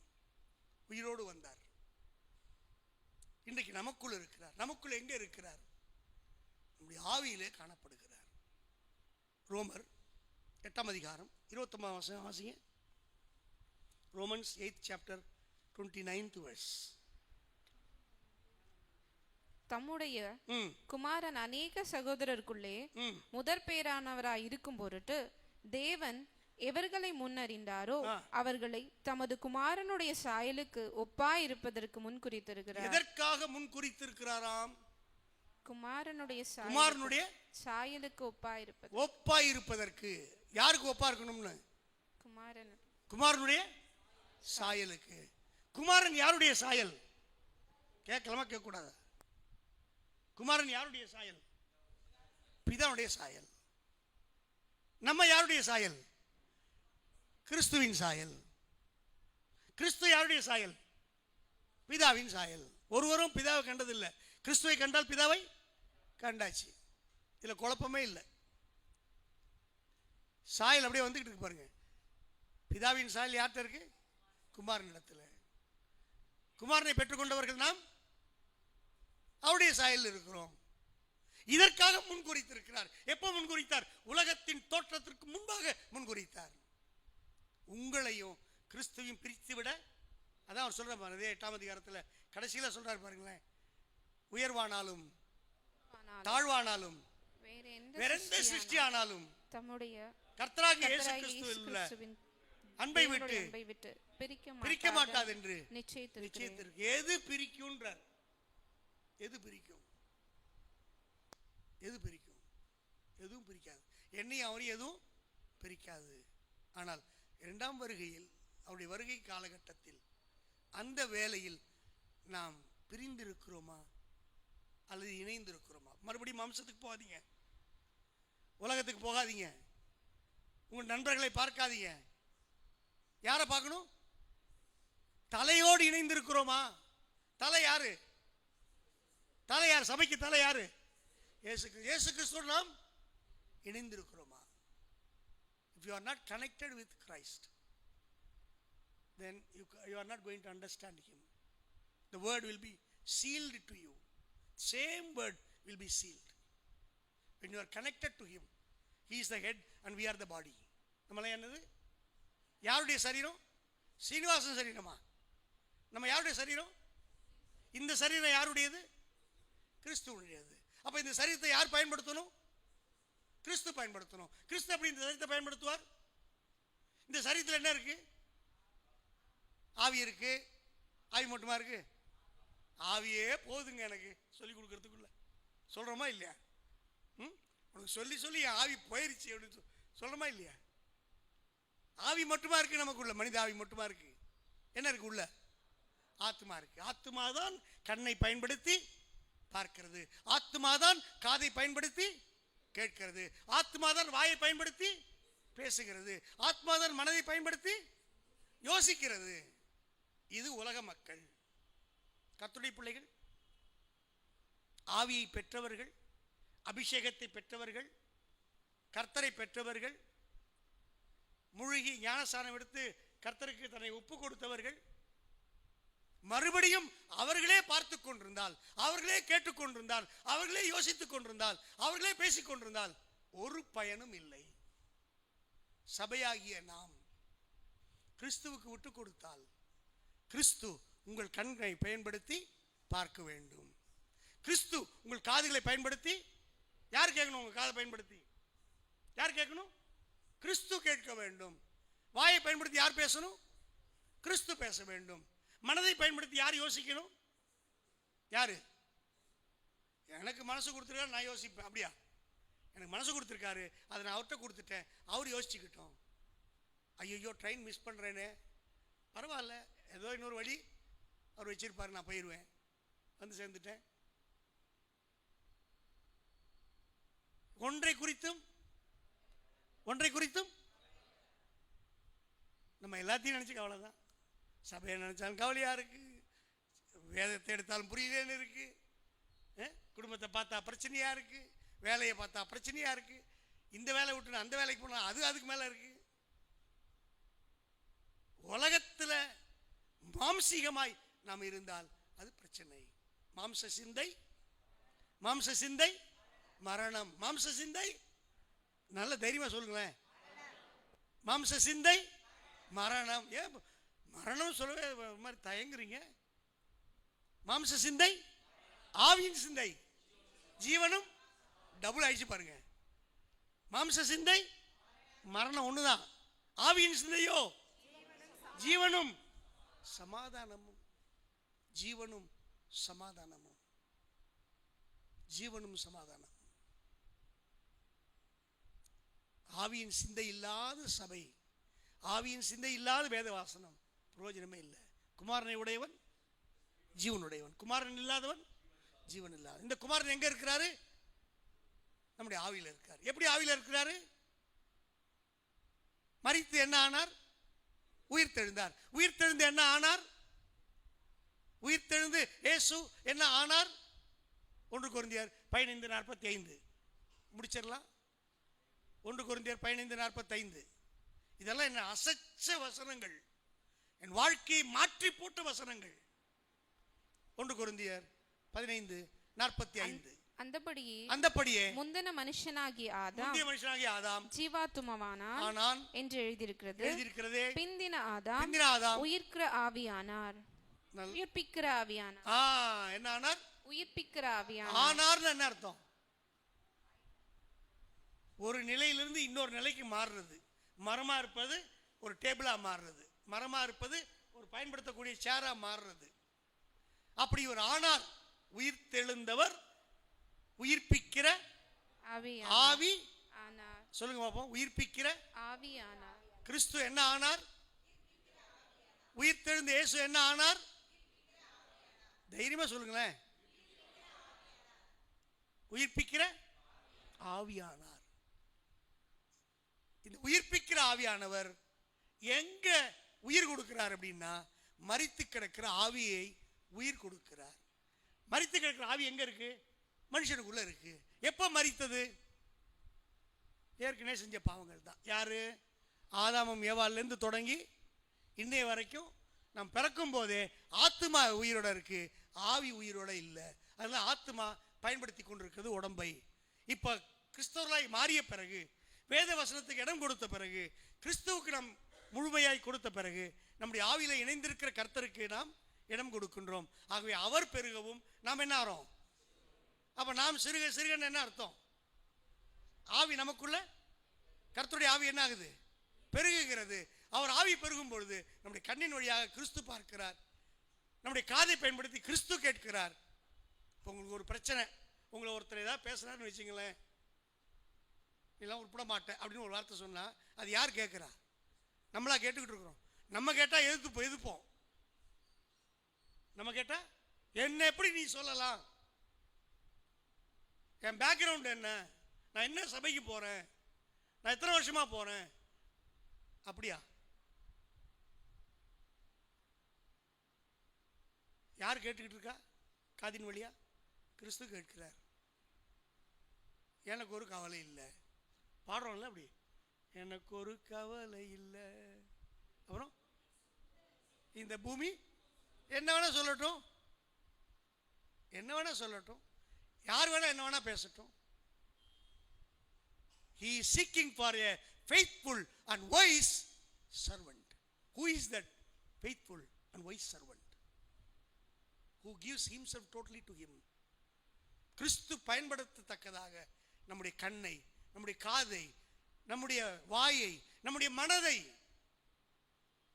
[SPEAKER 1] உயிரோடு வந்தார். இன்றைக்கு நமக்குள் இருக்கிறார். நமக்குள் எங்க இருக்கிறார்? நம்முடைய ஆவியிலே காணப்படுகிறார். ரோமர் 8ஆம் அதிகாரம் 29ஆம் வசனம் வாசிங்க. Romans 8th chapter 29th verse.
[SPEAKER 3] தம்முடைய குமாரன் அநேக சகோதரருக்குள்ளே முதற் பேரானவராய் இருக்கும் பொருட்டு தேவன் எவர்களை முன்னறிந்தாரோ அவர்களை தமது குமாரனுடைய சாயலுக்கு ஒப்பாய் இருப்பதற்கு முன் குறித்திருக்கிறார்.
[SPEAKER 1] எதற்காக முன் குறித்திருக்கிறாராம்?
[SPEAKER 3] குமாரனுடைய சாயலுக்கு
[SPEAKER 1] ஒப்பாயிருப்பதற்கு. யாருக்கு ஒப்பா இருக்கணும்னு? குமாரனுடைய சாயலுக்கு. குமாரன் யாருடைய சாயல்? கேட்கலாமா கேட்க கூடாது? குமாரன் யாருடைய சாயல்? பிதாவுடைய சாயல். நம்ம யாருடைய சாயல்? கிறிஸ்துவின் சாயல். கிறிஸ்து யாருடைய சாயல்? பிதாவின் சாயல். ஒருவரும் பிதாவை கண்டதில்லை. கிறிஸ்துவை கண்டால் பிதாவை கண்டாச்சு. இதுல குழப்பமே இல்லை. சாயல் அப்படியே வந்துகிட்டு இருக்கு பாருங்க. பிதாவின் சாயல் யார்கிட்ட இருக்கு? குமாரனிடத்தில். குமாரனை பெற்றுக்கொண்டவர்கள் நாம் அவருடைய சாயல் இருக்கிறோம். இதற்காக முன்குறித்திருக்கிறார். எப்போ முன்குறித்தார்? உலகத்தின் தோற்றத்திற்கு முன்பாக முன்குறித்தார். உங்களையும் கிறிஸ்துவையும் பிரித்துவிட. அதான் அவர் சொல்ற பாருங்க, 8ஆம் அதிகாரத்தில் கடைசியில சொல்றாரு பாருங்களேன். உயர்வானாலும் தாழ்வானாலும் வேற எந்த சிருஷ்டி ஆனாலும் தம்முடைய கர்த்தராகிய இயேசு கிறிஸ்துவின் அன்பை விட்டு பிரிக்க மாட்டாது என்று நிச்சயித்திருக்கு. எது பிரிக்கும்ன்றார்? எது பிரிக்கும்? எது பிரிக்கும்? எதுவும் பிரிக்காது. என்னையும் அவரையும் எதுவும் பிரிக்காது. ஆனால் 2ஆம் வருகையில், அவருடைய வருகை காலகட்டத்தில், அந்த வேளையில் நாம் பிரிந்திருக்கிறோமா அல்லது இணைந்திருக்கிறோமா? மறுபடியும் மாம்சத்துக்கு போகாதீங்க, உலகத்துக்கு போகாதீங்க, உங்கள் நண்பர்களை பார்க்காதீங்க. யாரை பார்க்கணும்? தலையோடு இணைந்திருக்கிறோமா? தலை யாரு? தலை யார்? சபைக்கு தலை யாரு? இயேசு கிறிஸ்துவோடு நாம் இணைந்திருக்கிறோமா? If you are not connected with Christ, then you are not going to understand him. The word will be sealed to you. Same word will be sealed. When you are connected to him, he is the head and we are the body. நம்மள என்னது? யாருடைய சரீரம்? சீனிவாசன் சரீரமா? நம்ம யாருடைய சரீரம்? இந்த சரீரம் யாருடையது? கிறிஸ்துவுடையது. அப்ப இந்த சரீரத்தை யார் பயன்படுத்தணும்? கிறிஸ்து பயன்படுத்தணும். கிறிஸ்து அப்படி இந்த சரீரத்தை பயன்படுத்துவார். இந்த சரீரத்தில் என்ன இருக்கு? ஆவி இருக்கு. ஆவி மட்டுமா இருக்கு? ஆவியே போதுங்க எனக்கு சொல்லி கொடுக்கறதுக்குள்ள. சொல்றோமா இல்லையா? உனக்கு சொல்லி சொல்லி ஆவி போயிருச்சு அப்படின்னு சொல்றோமா இல்லையா? ஆவி மட்டுமா இருக்கு நமக்குள்ள? மனித ஆவி மட்டுமா இருக்கு? என்ன இருக்கு உள்ள? ஆத்மா இருக்கு. ஆத்மா தான் கண்ணை பயன்படுத்தி பார்க்கிறது. ஆத்மா தான் காதை பயன்படுத்தி கேட்கிறது. ஆத்மா தான் வாயை பயன்படுத்தி பேசுகிறது. ஆத்மா தான் மனதை பயன்படுத்தி யோசிக்கிறது. இது உலக மக்கள். கர்த்தருடைய பிள்ளைகள், ஆவியை பெற்றவர்கள், அபிஷேகத்தை பெற்றவர்கள், கர்த்தரை பெற்றவர்கள், முழுகி ஞானஸ்நானம் எடுத்து கர்த்தருக்கு தன்னை ஒப்பு கொடுத்தவர்கள், மறுபடியும் அவர்களே பார்த்து கொண்டிருந்தால், அவர்களே கேட்டுக்கொண்டிருந்தால், அவர்களே யோசித்துக் கொண்டிருந்தால், அவர்களே பேசிக் கொண்டிருந்தால் ஒரு பயனும் இல்லை. சபையாகிய நாம் கிறிஸ்துவுக்கு விட்டு கொடுத்தால், கிறிஸ்து உங்கள் கண்களை பயன்படுத்தி பார்க்க வேண்டும். கிறிஸ்து உங்கள் காதுகளை பயன்படுத்தி, யார் கேட்கணும்? உங்கள் காதை பயன்படுத்தி யார் கேட்கணும்? கிறிஸ்து கேட்க வேண்டும். வாயை பயன்படுத்தி யார் பேசணும்? கிறிஸ்து பேச வேண்டும். மனதை பயன்படுத்தி யார் யோசிக்கணும்? யாரு? எனக்கு மனசு கொடுத்துருக்காரு, நான் யோசிப்பேன். அப்படியா? எனக்கு மனசு கொடுத்துருக்காரு, அதை நான் அவர்கிட்ட கொடுத்துட்டேன், அவர் யோசிச்சுக்கிட்டோம். ஐயோ ட்ரெயின் மிஸ் பண்ணுறேன்னு. பரவாயில்ல, ஏதோ இன்னொரு வழி அவர் வச்சிருப்பாரு, நான் போயிடுவேன், வந்து சேர்ந்துட்டேன். ஒன்றை குறித்தும் நம்ம எல்லாத்தையும் நினைச்சு கவலை தான். சபையை நினைச்சாலும் கவலையா இருக்கு, வேதத்தை எடுத்தாலும் புரியலன்னு இருக்கு, குடும்பத்தை பார்த்தா பிரச்சனையா இருக்கு, வேலையை பார்த்தா பிரச்சனையா இருக்கு, இந்த வேலையை விட்டு அந்த வேலைக்கு போனா அதுக்கு மேல இருக்கு. உலகத்தில் மாம்சீகமாய் நாம் இருந்தால் அது பிரச்சனை. மாம்ச சிந்தை மரணம். மாம்ச சிந்தை, நல்ல தைரியமா சொல்லுங்களேன். மாம்ச சிந்தை மரணம். ஏன் மரணம் சொல்லவே மாதிரி தயங்குறீங்க? மாம்ச சிந்தை ஆவியின் சிந்தை ஜீவனும் டபுள் ஆயிடுச்சு பாருங்க. மாம்ச சிந்தை மரணம் ஒண்ணுதான், ஆவியின் சிந்தையோ ஜீவனும் சமாதானமும். ஜீவனும் சமாதானமும். ஜீவனும் சமாதானம். ஆவியின் சிந்தை இல்லாத சபை, ஆவியின் சிந்தை இல்லாத வேத வாசனம் பிரயோஜனமே இல்லை. குமாரனை உடையவன் ஜீவனுடையவன், குமாரன் இல்லாதவன் ஜீவன் இல்லாத. இந்த குமாரன் எங்க இருக்கிறாரு? நம்முடைய ஆவியில் இருக்கார். எப்படி ஆவியில் இருக்கிறாரு? மரித்து என்ன ஆனார்? உயிர் தெழுந்தார். உயிர் தெழுந்து என்ன ஆனார்? உயிர் தெழுந்து இயேசு என்ன ஆனார்? 1 கொரிந்தியர் 15:45 முடிச்சிடலாம். 1 கொரிந்தியர் 15:45. இதெல்லாம் என்ன அசைச்ச வசனங்கள், என் வாழ்க்கையை மாற்றி போட்ட வசனங்கள். 1 கொரிந்தியர் 15:45. அந்தபடியே
[SPEAKER 3] முந்தின மனுஷனாகிய ஆதாம் ஜீவாத்துமமானான் என்று எழுதியிருக்கிறது. பிந்தின ஆதாம் உயிர்க்கிற ஆவியானார். உயிர்ப்பிக்கிற ஆவியானார்.
[SPEAKER 1] என்ன ஆனார்?
[SPEAKER 3] உயிர்ப்பிக்கிற ஆவியானார்.
[SPEAKER 1] ஆனார்னு என்ன அர்த்தம்? ஒரு நிலையிலிருந்து இன்னொரு நிலைக்கு மாறுறது. மரமா இருப்பது ஒரு டேபிளா மாறுறது, மரமா இருப்பது ஒரு பயன்படுத்தக்கூடிய சேரா மாறுறது. அப்படி ஒரு ஆனார், உயிர் தெழுந்தவர், உயிர்ப்பிக்கிற ஆவி. சொல்லுங்க பாப்போம். உயிர்ப்பிக்கிற
[SPEAKER 3] ஆவி ஆனார்.
[SPEAKER 1] கிறிஸ்து என்ன ஆனார்? உயிர் தெழுந்த இயேசு என்ன ஆனார்? தைரியமா சொல்லுங்களேன். உயிர்ப்பிக்கிற ஆவியானார். இந்த உயிர்ப்பிக்கிற ஆவியானவர் எங்க உயிர் கொடுக்கிறார் அப்படின்னா, மரித்து கிடக்கிற ஆவியை உயிர் கொடுக்கிறார். மரித்து கிடக்கிற ஆவி எங்க இருக்கு? மனுஷனுக்குள்ள இருக்கு. எப்ப மரித்தது? ஏற்கனவே செஞ்ச பாவங்கள் தான். யாரு? ஆதாமும் ஏவாளிலிருந்து தொடங்கி இன்னைய வரைக்கும் நாம் பிறக்கும் போதே ஆத்மா உயிரோட இருக்கு, ஆவி உயிரோட இல்லை. அதனால ஆத்மா பயன்படுத்தி கொண்டிருக்கிறது உடம்பை. இப்ப கிறிஸ்தவர்களாய் மாறிய பிறகு, வேத வசனத்துக்கு இடம் கொடுத்த பிறகு, கிறிஸ்துவுக்கு நாம் முழுமையாய் கொடுத்த பிறகு, நம்முடைய ஆவியில இணைந்திருக்கிற கர்த்தருக்கு நாம் இடம் கொடுக்கின்றோம். ஆகவே அவர் பெருகவும் நாம் என்ன ஆறோம்? அப்ப நாம் சிறுக சிறுகன்னு என்ன அர்த்தம்? ஆவி நமக்குள்ள, கர்த்தருடைய ஆவி என்ன ஆகுது? பெருகுகிறது. அவர் ஆவி பெருகும் பொழுது நம்முடைய கண்ணின் வழியாக கிறிஸ்து பார்க்கிறார், நம்முடைய காதை பயன்படுத்தி கிறிஸ்து கேட்கிறார். இப்போ உங்களுக்கு ஒரு பிரச்சனை, உங்களை ஒருத்தர் ஏதாவது பேசுறாருன்னு வச்சுங்களேன், இதெல்லாம் உட்பட மாட்டேன் அப்படின்னு ஒரு வார்த்தை சொன்னா அது யார் கேட்கிறா? நம்மளா கேட்டுக்கிட்டு இருக்கிறோம். நம்ம கேட்டா எதிர்ப்போம். நம்ம கேட்டா என்ன எப்படி நீ சொல்லலாம்? என் பேக்ரவுண்ட் என்ன? நான் என்ன சபைக்கு போறேன்? நான் எத்தனை வருஷமா போறேன்? அப்படியா? யார் கேட்டுக்கிட்டு இருக்கா? காதின் வழியா கிறிஸ்து கேட்கிறார். எனக்கு ஒரு கவலை இல்லை. பாடுறோம்ல அப்படி, எனக்கு ஒரு கவலை இல்லை. அப்புறம் இந்த பூமி என்ன வேணா சொல்லட்டும், என்ன வேணா சொல்லட்டும், யார் வேணா என்ன வேணா பேசட்டும். He is seeking for a faithful and wise servant. Who is that faithful and wise servant? Who gives himself totally to him. கிறிஸ்து பயன்படுத்தத்தக்கதாக நம்முடைய கண்ணை, நம்முடைய காதை, நம்முடைய வாயை, நம்முடைய மனதை,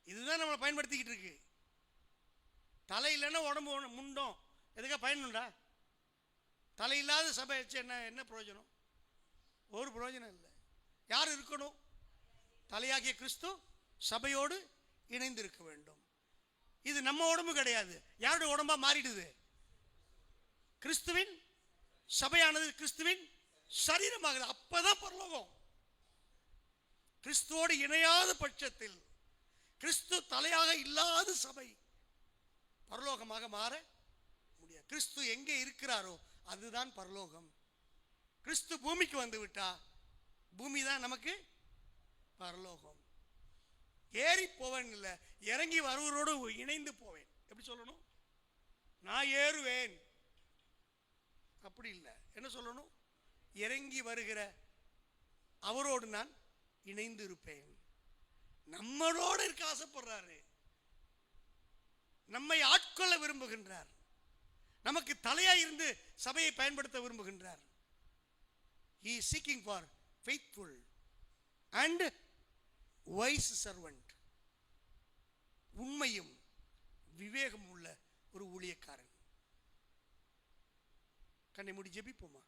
[SPEAKER 1] இதுதான் நம்மளை பயன்படுத்திக்கிட்டு இருக்கு. தலை இல்லைன்னா உடம்பு முண்டோம், எதுக்கா பயனுண்டா? தலை இல்லாத சபை வச்சு என்ன பிரயோஜனம்? ஒரு பிரயோஜனம் இல்லை. யார் இருக்கணும்? தலையாகிய கிறிஸ்து சபையோடு இணைந்து இருக்க வேண்டும். இது நம்ம உடம்பு கிடையாது. யாருடைய உடம்பா மாறிடுது? கிறிஸ்துவின் சபையானது கிறிஸ்துவின் சரீரமாகுது. அப்பதான் பரலோகம். கிறிஸ்துவோடு இணையாத பட்சத்தில், கிறிஸ்து தலையாக இல்லாத சபை பரலோகமாக மாற முடியாது. கிறிஸ்து எங்கே இருக்கிறாரோ அதுதான் பரலோகம். கிறிஸ்து பூமிக்கு வந்து விட்டா பூமி தான் நமக்கு பரலோகம். ஏறி போவேன் இல்லை, இறங்கி வருவரோடு இணைந்து போவேன். எப்படி சொல்லணும்? நான் ஏறுவேன் அப்படி இல்லை. என்ன சொல்லணும்? இறங்கி வருகிற அவரோடு நான் இணைந்து இருப்பேன். நம்மளோடு இருக்க ஆசைப்படுறாரு, நம்மை ஆட்கொள்ள விரும்புகின்றார், நமக்கு தலையா இருந்து சபையை பயன்படுத்த விரும்புகின்றார். He is seeking for faithful and wise servant. உண்மையும் விவேகம் உள்ள ஒரு ஊழியக்காரன். கண்ணை மூடி ஜெபிப்போமா?